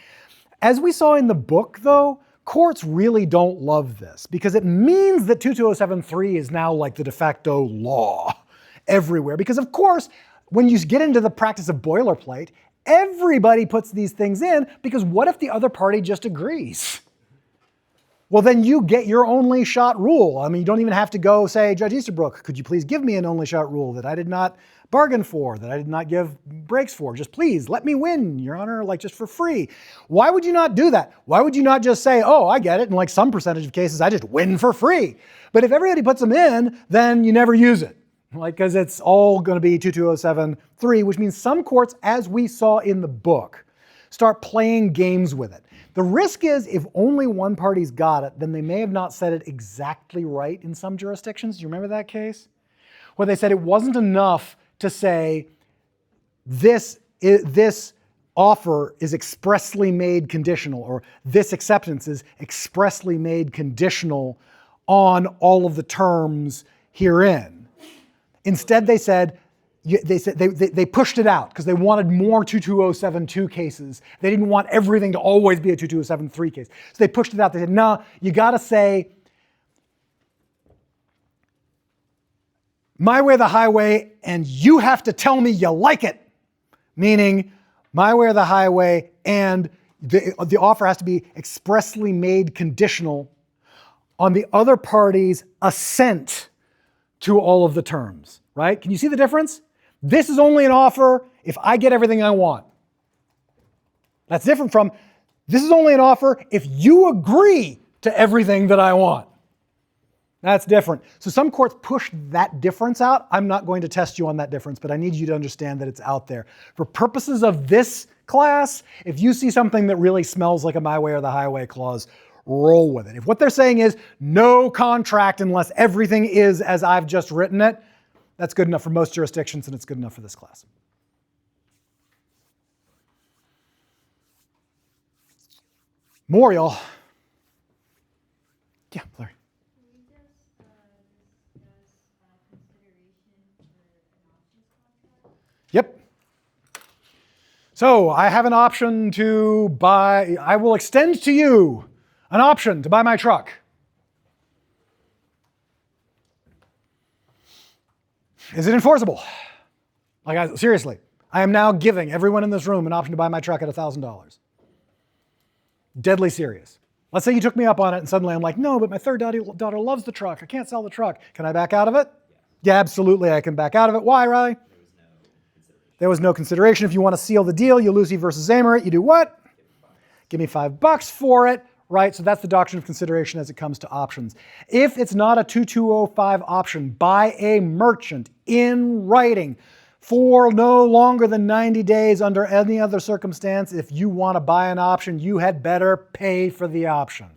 As we saw in the book, though, courts really don't love this because it means that 22073 is now like the de facto law everywhere. Because of course, when you get into the practice of boilerplate, everybody puts these things in because what if the other party just agrees? Well, then you get your only shot rule. I mean, you don't even have to go say, Judge Easterbrook, could you please give me an only shot rule that I did not bargain for, that I did not give breaks for? Just please let me win, Your Honor, like just for free. Why would you not do that? Why would you not just say, oh, I get it. In like some percentage of cases, I just win for free. But if everybody puts them in, then you never use it. Like, because it's all going to be 22073, which means some courts, as we saw in the book, start playing games with it. The risk is if only one party's got it, then they may have not said it exactly right in some jurisdictions. Do you remember that case? Where they said it wasn't enough to say this offer is expressly made conditional, or this acceptance is expressly made conditional on all of the terms herein. Instead, they said they pushed it out because they wanted more 22072 cases. They didn't want everything to always be a 22073 case. So they pushed it out. They said, no, you got to say My Way or the Highway, and you have to tell me you like it. Meaning, My Way or the Highway, and the offer has to be expressly made conditional on the other party's assent to all of the terms, right? Can you see the difference? This is only an offer if I get everything I want. That's different from, this is only an offer if you agree to everything that I want. That's different. So some courts push that difference out. I'm not going to test you on that difference, but I need you to understand that it's out there. For purposes of this class, if you see something that really smells like a My Way or the Highway clause, roll with it. If what they're saying is no contract unless everything is as I've just written it, that's good enough for most jurisdictions and it's good enough for this class. More, y'all. Yeah, Larry. Can we just discuss consideration for an options contract? Yep. So I have an option to buy, I will extend to you an option to buy my truck. Is it enforceable? Like, seriously, I am now giving everyone in this room an option to buy my truck at $1,000. Deadly serious. Let's say you took me up on it and suddenly I'm like, no, but my third daughter loves the truck. I can't sell the truck. Can I back out of it? Yeah, absolutely, I can back out of it. Why, Riley? There was no consideration. If you want to seal the deal, Lucy versus Zamer, you do what? Give me $5 for it, right? So that's the doctrine of consideration as it comes to options. If it's not a 2205 option by a merchant in writing for no longer than 90 days under any other circumstance, if you want to buy an option, you had better pay for the option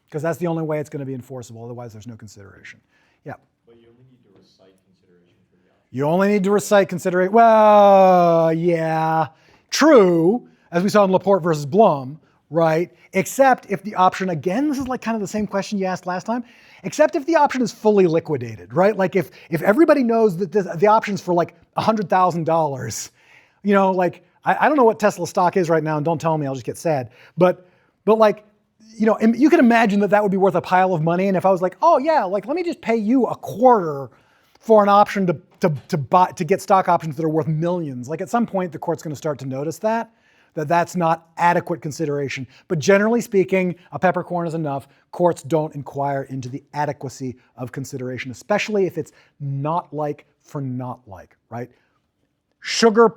because that's the only way it's going to be enforceable. Otherwise, there's no consideration. Yeah. But you only need to recite consideration for the option. You only need to recite consideration. Well, yeah, true, as we saw in Laporte versus Blum, right? Except if the option, again, this is like kind of the same question you asked last time, except if the option is fully liquidated, right? Like if everybody knows that the option's for like $100,000, you know, like, I don't know what Tesla stock is right now, and don't tell me, I'll just get sad. But like, you know, you can imagine that would be worth a pile of money. And if I was like, oh yeah, like let me just pay you a quarter for an option to get stock options that are worth millions. Like at some point, the court's going to start to notice that's not adequate consideration. But generally speaking, a peppercorn is enough. Courts don't inquire into the adequacy of consideration, especially if it's not like for not like, right? Sugar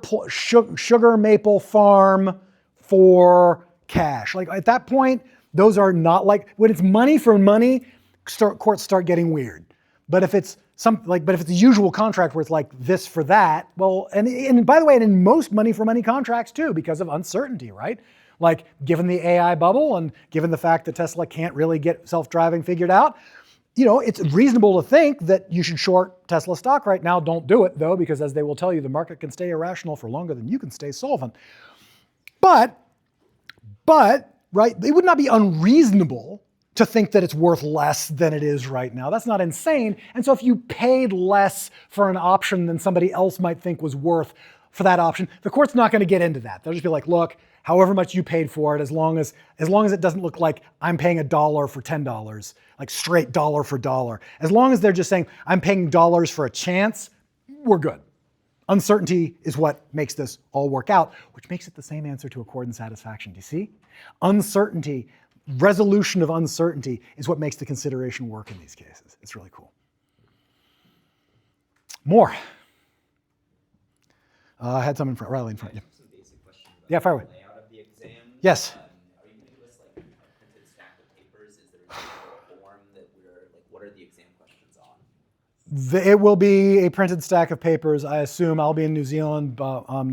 maple farm for cash. Like at that point, those are not like, when it's money for money, courts start getting weird. But if it's but if it's the usual contract where it's like this for that, well, and by the way, and in most money for money contracts too, because of uncertainty, right? Like given the AI bubble and given the fact that Tesla can't really get self-driving figured out, you know, it's reasonable to think that you should short Tesla stock right now. Don't do it though, because as they will tell you, the market can stay irrational for longer than you can stay solvent. But, right, it would not be unreasonable to think that it's worth less than it is right now. That's not insane. And so if you paid less for an option than somebody else might think was worth for that option, the court's not going to get into that. They'll just be like, look, however much you paid for it, as long as it doesn't look like I'm paying $1 for $10, like straight dollar for dollar. As long as they're just saying, I'm paying dollars for a chance, we're good. Uncertainty is what makes this all work out, which makes it the same answer to accord and satisfaction. Do you see? Uncertainty, resolution of uncertainty is what makes the consideration work in these cases. It's really cool. More. I had some in front, Riley in front of you. Some basic questions about Yeah, fire away. the layout of the exam. Yes. Are you going to give us like a printed stack of papers? Is there a form that we're like? What are the exam questions on? It will be a printed stack of papers. I assume I'll be in New Zealand.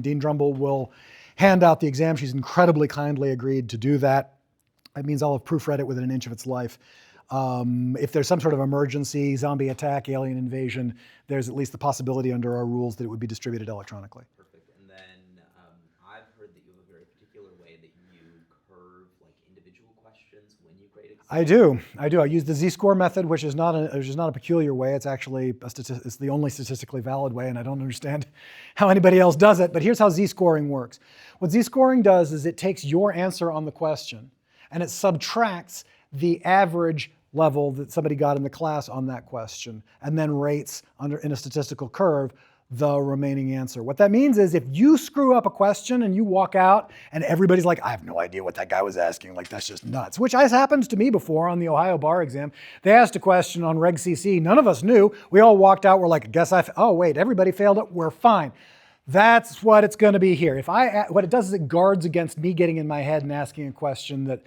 Dean Drumble will hand out the exam. She's incredibly kindly agreed to do that. That means I'll have proofread it within an inch of its life. If there's some sort of emergency, zombie attack, alien invasion, there's at least the possibility under our rules that it would be distributed electronically. Perfect. And then I've heard that you have a very particular way that you curve like individual questions when you grade exams. I do. I use the Z-score method, which is not a peculiar way. It's actually it's the only statistically valid way, and I don't understand how anybody else does it. But here's how Z-scoring works. What Z-scoring does is it takes your answer on the question, and it subtracts the average level that somebody got in the class on that question, and then rates in a statistical curve the remaining answer. What that means is if you screw up a question and you walk out and everybody's like, I have no idea what that guy was asking, like that's just nuts, which has happened to me before on the Ohio bar exam. They asked a question on Reg CC, none of us knew. We all walked out, we're like, oh wait, everybody failed it, we're fine. That's what it's going to be here. What it does is it guards against me getting in my head and asking a question that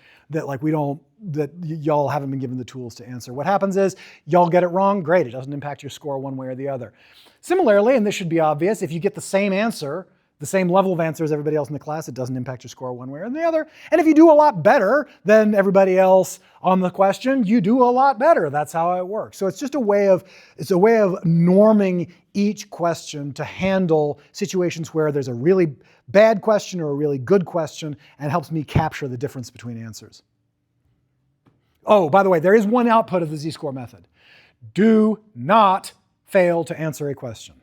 y'all haven't been given the tools to answer. What happens is y'all get it wrong, great. It doesn't impact your score one way or the other. Similarly, and this should be obvious, if you get the same answer, the same level of answer as everybody else in the class, it doesn't impact your score one way or the other. And if you do a lot better than everybody else on the question, you do a lot better. That's how it works. So it's just a way of norming each question to handle situations where there's a really bad question or a really good question, and helps me capture the difference between answers. Oh, by the way, there is one output of the Z-score method. Do not fail to answer a question,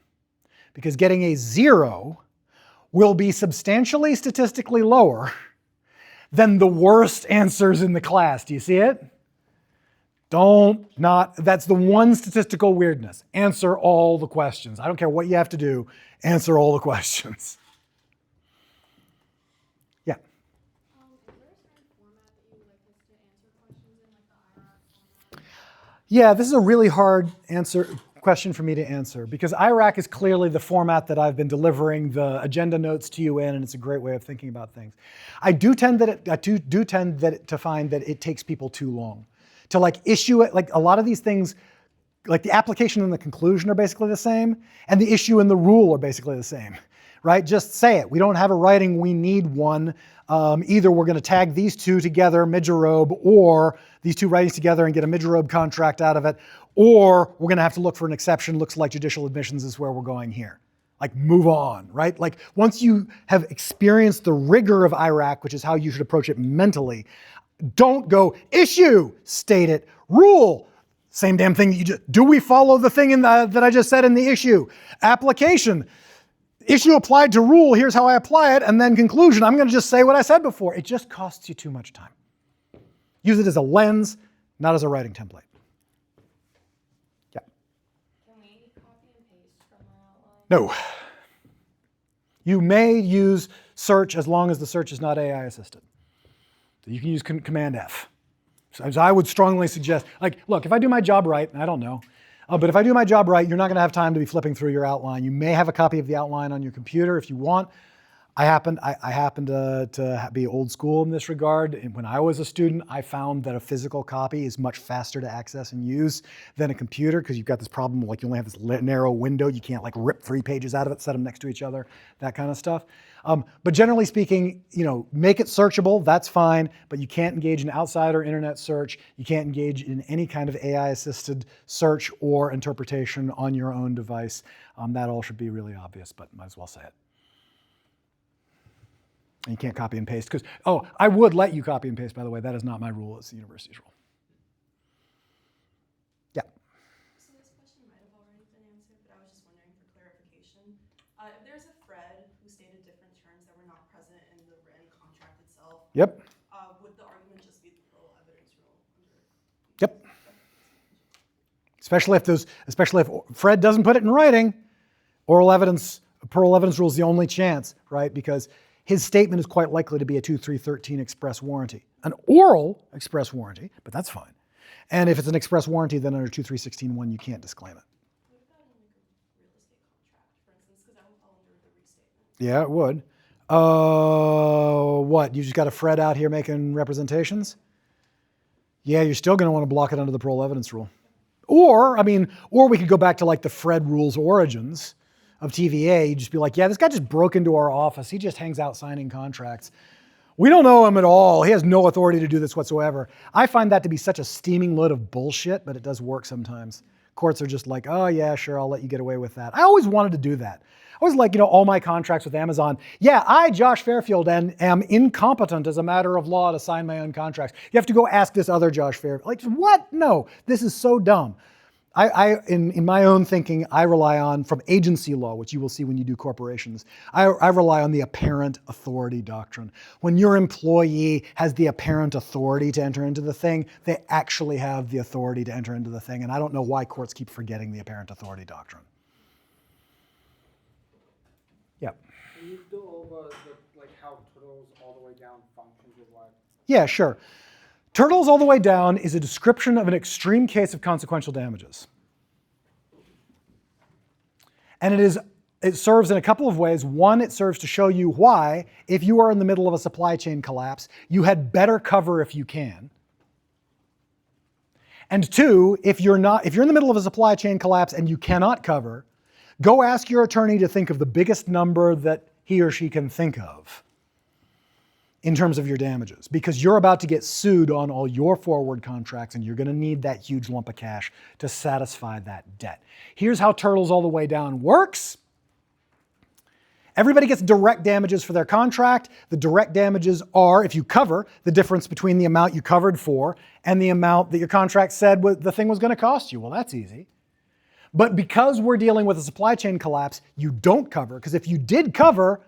because getting a 0 will be substantially statistically lower than the worst answers in the class. Do you see it? That's the one statistical weirdness. Answer all the questions. I don't care what you have to do, answer all the questions. Yeah. Is there a certain format that you would like us to answer questions in, like the IRAC format? Yeah, this is a really hard question for me to answer, because IRAC is clearly the format that I've been delivering the agenda notes to you in, and it's a great way of thinking about things. I do tend to find that it takes people too long to like issue it. Like a lot of these things, like the application and the conclusion are basically the same, and the issue and the rule are basically the same, right? Just say it. We don't have a writing, we need one. Either we're going to tag these two together, Midgerobe, or these two writings together and get a Midgerobe contract out of it, or we're going to have to look for an exception. Looks like judicial admissions is where we're going here. Like move on, right? Like once you have experienced the rigor of IRAC, which is how you should approach it mentally, don't go issue, state it, rule, same damn thing that you just, do we follow the thing that I just said in the issue? Application, issue applied to rule, here's how I apply it, and then conclusion, I'm going to just say what I said before. It just costs you too much time. Use it as a lens, not as a writing template. Yeah. Can we copy and paste from the outline? No. You may use search as long as the search is not AI assisted. So you can use Command F. So I would strongly suggest, like, look, if I do my job right, I don't know, but if I do my job right, you're not going to have time to be flipping through your outline. You may have a copy of the outline on your computer if you want. I happen to be old school in this regard. And when I was a student, I found that a physical copy is much faster to access and use than a computer, because you've got this problem, like you only have this narrow window. You can't like rip 3 pages out of it, set them next to each other, that kind of stuff. But generally speaking, make it searchable, that's fine, but you can't engage in outside or internet search. You can't engage in any kind of AI-assisted search or interpretation on your own device. That all should be really obvious, but might as well say it. And you can't copy and paste, because, I would let you copy and paste, by the way. That is not my rule, it's the university's rule. Yep. Would the argument just be the parole evidence rule? Yep. Especially if Fred doesn't put it in writing, parole evidence rule is the only chance, right? Because his statement is quite likely to be a 2313 express warranty. An oral express warranty, but that's fine. And if it's an express warranty, then under 2316.1, you can't disclaim it. What about in like a real estate contract, for instance, because that would fall under the restatement? Yeah, it would. What? You just got a Fred out here making representations? Yeah, you're still going to want to block it under the parole evidence rule. Or we could go back to like the Fred rules origins of TVA. You just be like, yeah, this guy just broke into our office. He just hangs out signing contracts. We don't know him at all. He has no authority to do this whatsoever. I find that to be such a steaming load of bullshit, but it does work sometimes. Courts are just like, oh yeah, sure, I'll let you get away with that. I always wanted to do that. I was like, all my contracts with Amazon. Yeah, I, Josh Fairfield, am incompetent as a matter of law to sign my own contracts. You have to go ask this other Josh Fairfield. Like, what? No, this is so dumb. In my own thinking, I rely on, from agency law, which you will see when you do corporations, I rely on the apparent authority doctrine. When your employee has the apparent authority to enter into the thing, they actually have the authority to enter into the thing. And I don't know why courts keep forgetting the apparent authority doctrine. Yeah. Can you go over how turtles all the way down functions with what? Yeah, sure. Turtles all the way down is a description of an extreme case of consequential damages. And it serves in a couple of ways. One, it serves to show you why, if you are in the middle of a supply chain collapse, you had better cover if you can. And two, if you're in the middle of a supply chain collapse and you cannot cover, go ask your attorney to think of the biggest number that he or she can think of in terms of your damages, because you're about to get sued on all your forward contracts and you're going to need that huge lump of cash to satisfy that debt. Here's how Turtles All the Way Down works. Everybody gets direct damages for their contract. The direct damages are, if you cover, the difference between the amount you covered for and the amount that your contract said the thing was going to cost you. Well, that's easy. But because we're dealing with a supply chain collapse, you don't cover, because if you did cover,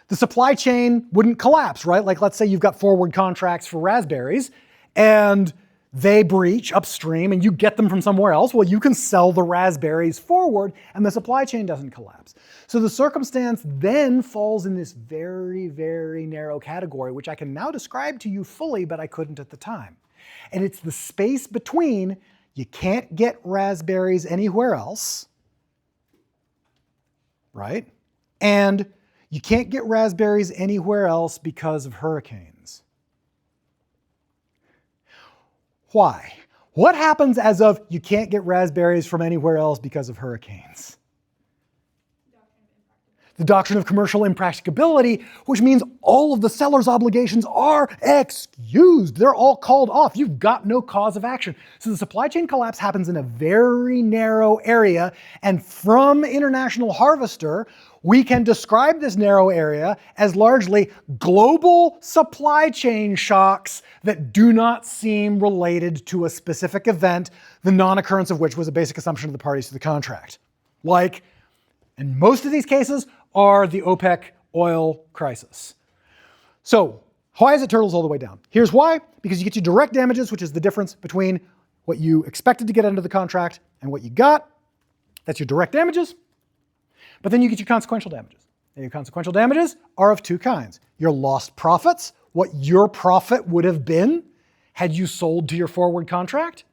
the supply chain wouldn't collapse, right? Like, let's say you've got forward contracts for raspberries and they breach upstream and you get them from somewhere else. Well, you can sell the raspberries forward and the supply chain doesn't collapse. So the circumstance then falls in this very, very narrow category, which I can now describe to you fully, but I couldn't at the time. And it's the space between you can't get raspberries anywhere else, right? And you can't get raspberries anywhere else because of hurricanes. Why? What happens as of you can't get raspberries from anywhere else because of hurricanes? The doctrine of commercial impracticability, which means all of the seller's obligations are excused. They're all called off. You've got no cause of action. So the supply chain collapse happens in a very narrow area, and from International Harvester, we can describe this narrow area as largely global supply chain shocks that do not seem related to a specific event, the non-occurrence of which was a basic assumption of the parties to the contract. Like, in most of these cases, are the OPEC oil crisis. So, why is it Turtles All the Way Down? Here's why. Because you get your direct damages, which is the difference between what you expected to get under the contract and what you got. That's your direct damages. But then you get your consequential damages. And your consequential damages are of two kinds. Your lost profits, what your profit would have been had you sold to your forward contract.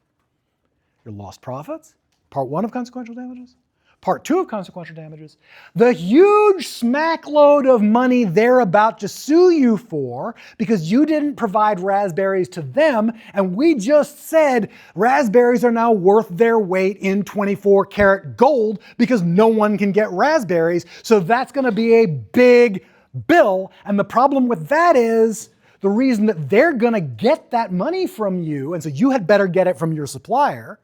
Your lost profits, part one of consequential damages. Part two of consequential damages, the huge smack load of money they're about to sue you for because you didn't provide raspberries to them, and we just said raspberries are now worth their weight in 24-karat gold because no one can get raspberries, so that's going to be a big bill. And the problem with that is the reason that they're going to get that money from you, and so you had better get it from your supplier.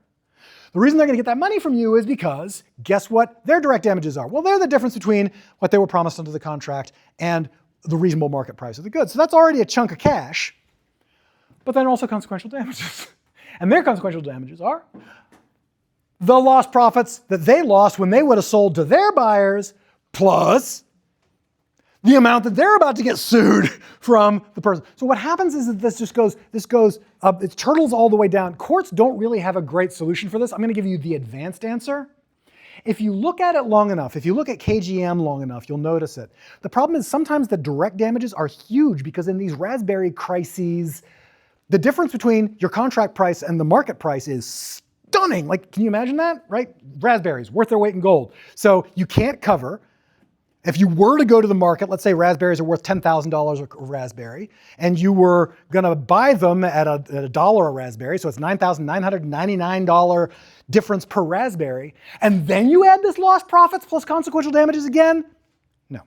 The reason they're going to get that money from you is because, guess what their direct damages are? Well, they're the difference between what they were promised under the contract and the reasonable market price of the goods. So that's already a chunk of cash, but then also consequential damages. And their consequential damages are the lost profits that they lost when they would have sold to their buyers, plus the amount that they're about to get sued from the person. So what happens is that this goes up, it turtles all the way down. Courts don't really have a great solution for this. I'm gonna give you the advanced answer. If you look at it long enough, if you look at KGM long enough, you'll notice it. The problem is sometimes the direct damages are huge because in these Raspberry crises, the difference between your contract price and the market price is stunning. Like, can you imagine that, right? Raspberries, worth their weight in gold. So you can't cover. If you were to go to the market, let's say raspberries are worth $10,000 a raspberry, and you were gonna buy them at a dollar a raspberry, so it's $9,999 difference per raspberry, and then you add this lost profits plus consequential damages again? No.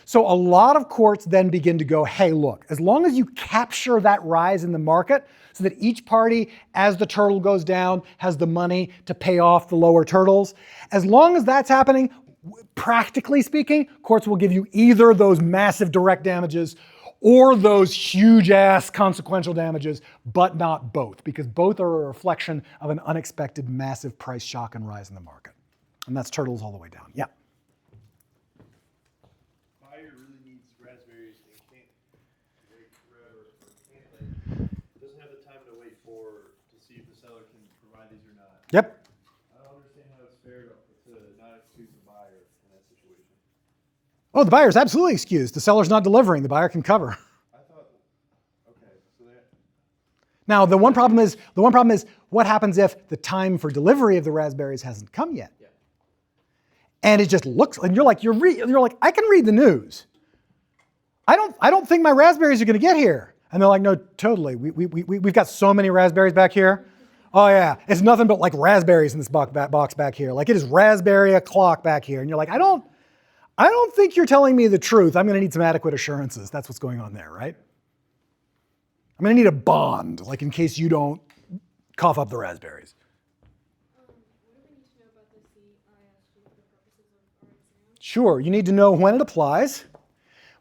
So a lot of courts then begin to go, hey, look, as long as you capture that rise in the market so that each party, as the turtle goes down, has the money to pay off the lower turtles, as long as that's happening, practically speaking, courts will give you either those massive direct damages or those huge ass consequential damages, but not both, because both are a reflection of an unexpected massive price shock and rise in the market. And that's turtles all the way down. Yeah. Buyer really needs raspberries and can't wait forever, or can't like, doesn't have the time to wait to see if the seller can provide these or not. Yep. I don't understand how it's fair to not excuse the buyer in that situation. Oh, the buyer's absolutely excused. The seller's not delivering. The buyer can cover. I thought, okay, so that. Now, the one problem is what happens if the time for delivery of the raspberries hasn't come yet? Yeah. And it just looks, and you're like, I can read the news. I don't think my raspberries are going to get here. And they're like, no, totally. We've got so many raspberries back here. Oh yeah, it's nothing but like raspberries in this box back here. Like it is raspberry o'clock back here. And you're like, I don't think you're telling me the truth. I'm going to need some adequate assurances. That's what's going on there, right? I'm going to need a bond, like in case you don't cough up the raspberries. What do we need to know about the CISG for the purposes of our exam? Sure, you need to know when it applies,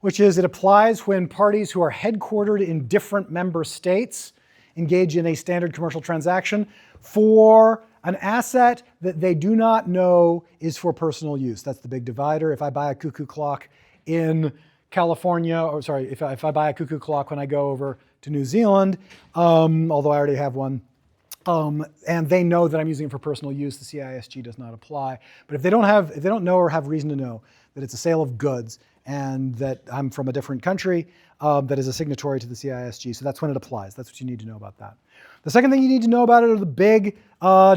which is it applies when parties who are headquartered in different member states engage in a standard commercial transaction for an asset that they do not know is for personal use. That's the big divider. If I buy a cuckoo clock in California, or sorry, if I buy a cuckoo clock when I go over to New Zealand, although I already have one, and they know that I'm using it for personal use, the CISG does not apply. But if they don't know or have reason to know that it's a sale of goods and that I'm from a different country, that is a signatory to the CISG, so that's when it applies. That's what you need to know about that. The second thing you need to know about it are the big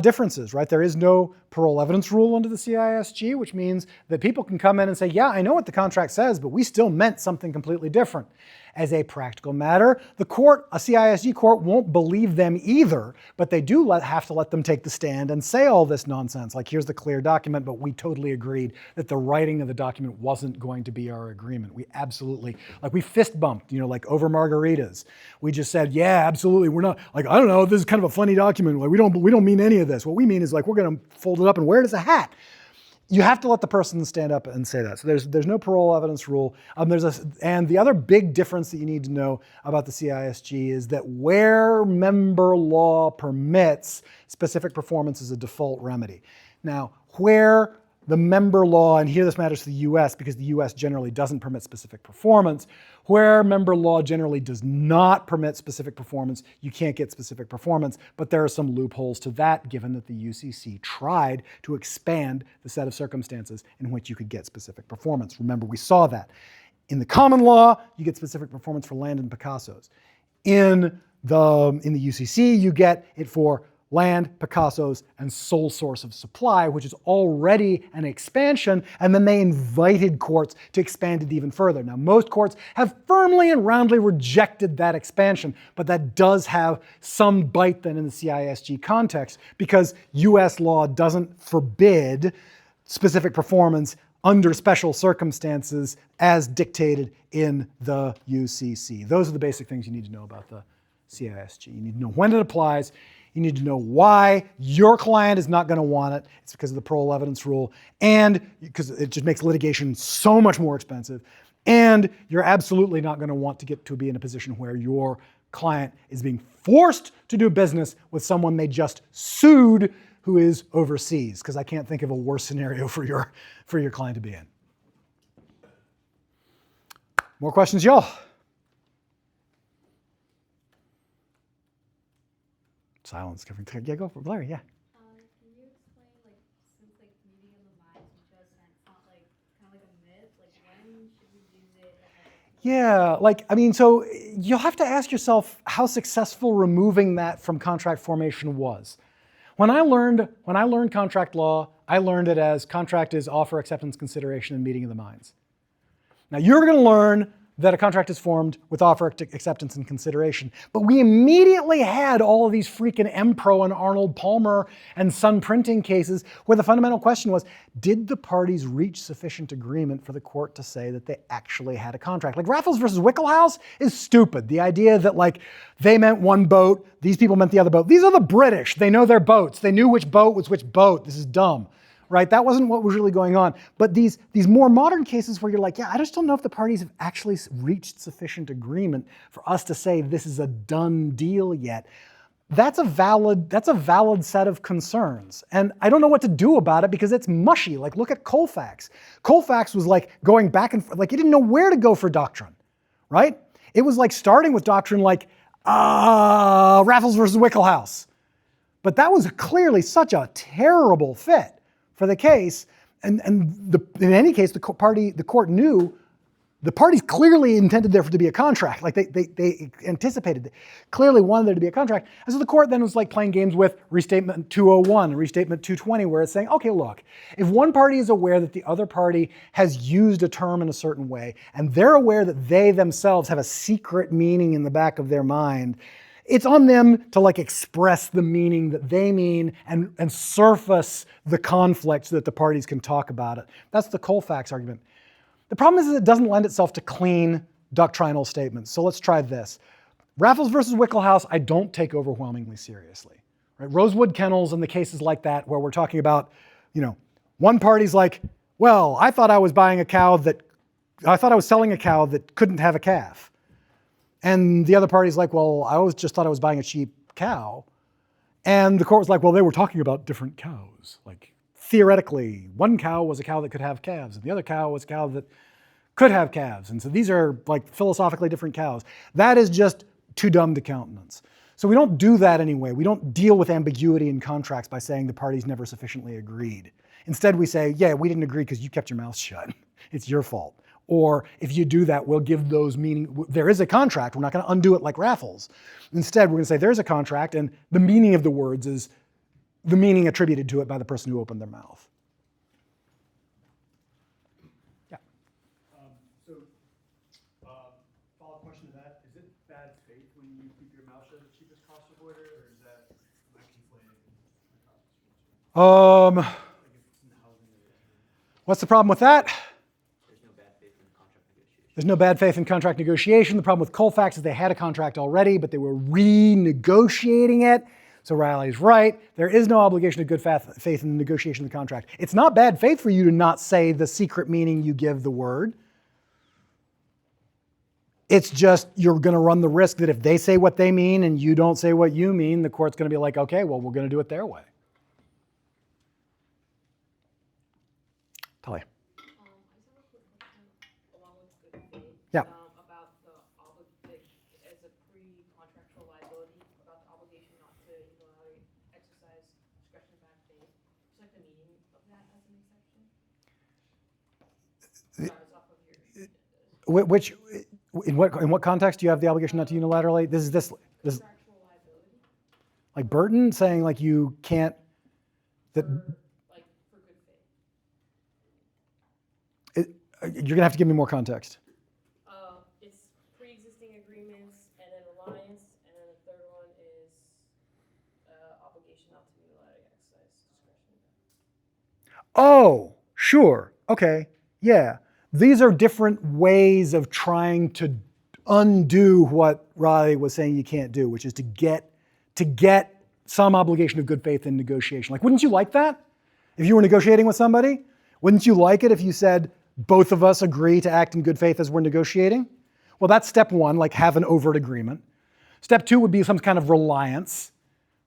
differences, right? There is no parole evidence rule under the CISG, which means that people can come in and say, yeah, I know what the contract says, but we still meant something completely different. As a practical matter, the court, a CISG court, won't believe them either, but they do have to let them take the stand and say all this nonsense. Like, here's the clear document, but we totally agreed that the writing of the document wasn't going to be our agreement. We absolutely, like we fist bumped, like over margaritas. We just said, yeah, absolutely. We're not, like, I don't know, this is kind of a funny document. Like, we don't mean any of this. What we mean is like, we're gonna fold it up and wear it as a hat. You have to let the person stand up and say that. So there's no parole evidence rule. And the other big difference that you need to know about the CISG is that where member law permits, specific performance is a default remedy. Now, where the member law, and here this matters to the US because the US generally doesn't permit specific performance, where member law generally does not permit specific performance, you can't get specific performance, but there are some loopholes to that given that the UCC tried to expand the set of circumstances in which you could get specific performance. Remember, we saw that. In the common law, you get specific performance for land and Picassos. In the UCC, you get it for land, Picassos, and sole source of supply, which is already an expansion, and then they invited courts to expand it even further. Now, most courts have firmly and roundly rejected that expansion, but that does have some bite then in the CISG context, because US law doesn't forbid specific performance under special circumstances as dictated in the UCC. Those are the basic things you need to know about the CISG. You need to know when it applies. You need to know why your client is not going to want it. It's because of the parole evidence rule, and because it just makes litigation so much more expensive. And you're absolutely not going to want to get to be in a position where your client is being forced to do business with someone they just sued who is overseas, because I can't think of a worse scenario for your client to be in. More questions, y'all? Silence. Yeah, go for it. Larry, yeah. Can you explain, like, since, like, meeting of the minds is just, and it's not, like, kind of like a myth, like, when should we use it? Yeah, like, I mean, so you'll have to ask yourself how successful removing that from contract formation was. When I learned contract law, I learned it as contract is offer, acceptance, consideration, and meeting of the minds. Now you're going to learn that a contract is formed with offer, acceptance, and consideration. But we immediately had all of these freaking M-Pro and Arnold Palmer and Sun Printing cases where the fundamental question was, did the parties reach sufficient agreement for the court to say that they actually had a contract? Like Raffles versus Wickelhaus is stupid. The idea that like they meant one boat, these people meant the other boat. These are the British. They know their boats. They knew which boat was which boat. This is dumb. Right? That wasn't what was really going on. But these more modern cases where you're like, yeah, I just don't know if the parties have actually reached sufficient agreement for us to say this is a done deal yet. That's a valid set of concerns. And I don't know what to do about it because it's mushy. Like look at Colfax. Colfax was like going back and forth, like he didn't know where to go for doctrine, right? It was like starting with doctrine like Raffles versus Wickelhaus. But that was clearly such a terrible fit for the case, in any case, the court knew the parties clearly intended there to be a contract. Like they anticipated, clearly wanted there to be a contract. And so the court then was like playing games with Restatement 201 and Restatement 220, where it's saying, okay, look, if one party is aware that the other party has used a term in a certain way, and they're aware that they themselves have a secret meaning in the back of their mind, it's on them to like express the meaning that they mean and surface the conflict so that the parties can talk about it. That's the Colfax argument. The problem is it doesn't lend itself to clean doctrinal statements. So let's try this. Raffles versus Wickelhaus, I don't take overwhelmingly seriously. Right? Rosewood Kennels and the cases like that where we're talking about, one party's like, well, I thought I was selling a cow that couldn't have a calf. And the other party's like, well, I always just thought I was buying a cheap cow. And the court was like, well, they were talking about different cows. Like theoretically, one cow was a cow that could have calves, and the other cow was a cow that could have calves. And so these are like philosophically different cows. That is just too dumb to countenance. So we don't do that anyway. We don't deal with ambiguity in contracts by saying the parties never sufficiently agreed. Instead, we say, yeah, we didn't agree because you kept your mouth shut. It's your fault. Or if you do that, we'll give those meaning. There is a contract. We're not going to undo it like Raffles. Instead, we're going to say there's a contract, and the meaning of the words is the meaning attributed to it by the person who opened their mouth. Yeah. Follow-up question to that: is it bad faith when you keep your mouth shut as the cheapest cost avoider, or is that not conflating the cost? What's the problem with that? There's no bad faith in contract negotiation. The problem with Colfax is they had a contract already, but they were renegotiating it. So Riley's right. There is no obligation of good faith in the negotiation of the contract. It's not bad faith for you to not say the secret meaning you give the word. It's just you're going to run the risk that if they say what they mean and you don't say what you mean, the court's going to be like, okay, well, we're going to do it their way. Talia. Yeah. About as a pre-contractual liability, about the obligation not to exercise discretion of bad faith. Just like the meaning of that as an exception. In what context do you have the obligation not to unilaterally? This Contractual liability. Like Burton saying like you can't that. Like for good faith. You're gonna have to give me more context. It's pre-existing agreements, and then reliance, and then the third one is obligation not to unilaterally exercise discretion. Oh, sure. Okay. Yeah. These are different ways of trying to undo what Riley was saying you can't do, which is to get some obligation of good faith in negotiation. Like, wouldn't you like that? If you were negotiating with somebody, wouldn't you like it if you said, both of us agree to act in good faith as we're negotiating? Well, that's step one, like have an overt agreement. Step two would be some kind of reliance,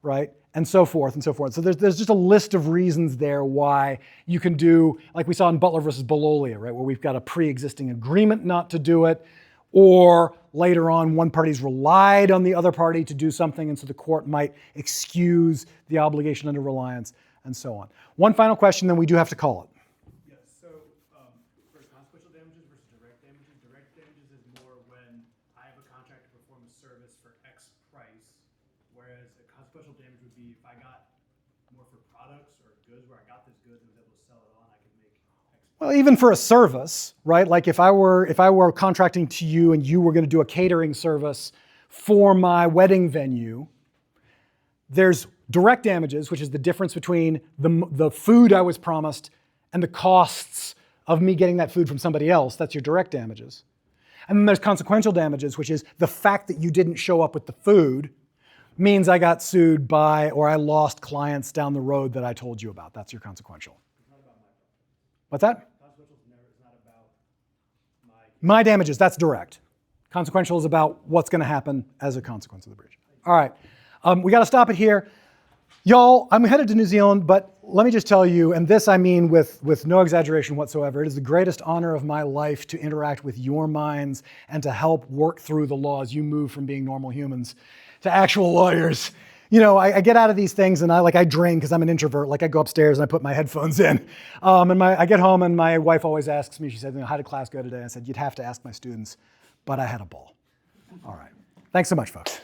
right? And so forth and so forth. So there's just a list of reasons there why you can do, like we saw in Butler versus Belolia, right? Where we've got a pre-existing agreement not to do it. or later on one party's relied on the other party to do something, and so the court might excuse the obligation under reliance, and so on. One final question, then we do have to call it. Yes, so for consequential damages versus direct damages is more when I have a contract to perform a service for X price, whereas a consequential damage would be if I got more for products or goods where I got this good and was able to sell it on, I could make X. Well, even for a service, right? Like if I were contracting to you and you were going to do a catering service for my wedding venue, there's direct damages, which is the difference between the food I was promised and the costs of me getting that food from somebody else. That's your direct damages. And then there's consequential damages, which is the fact that you didn't show up with the food means I got sued by, or I lost clients down the road that I told you about. That's your consequential. What's that? My damages, that's direct. Consequential is about what's going to happen as a consequence of the breach. All right, we got to stop it here. Y'all, I'm headed to New Zealand, but let me just tell you, and this I mean with no exaggeration whatsoever, it is the greatest honor of my life to interact with your minds and to help work through the law as you move from being normal humans to actual lawyers. You know, I get out of these things and I drink because I'm an introvert. Like I go upstairs and I put my headphones in. And I get home and my wife always asks me, she said, how did class go today? I said, you'd have to ask my students, but I had a ball. All right. Thanks so much, folks.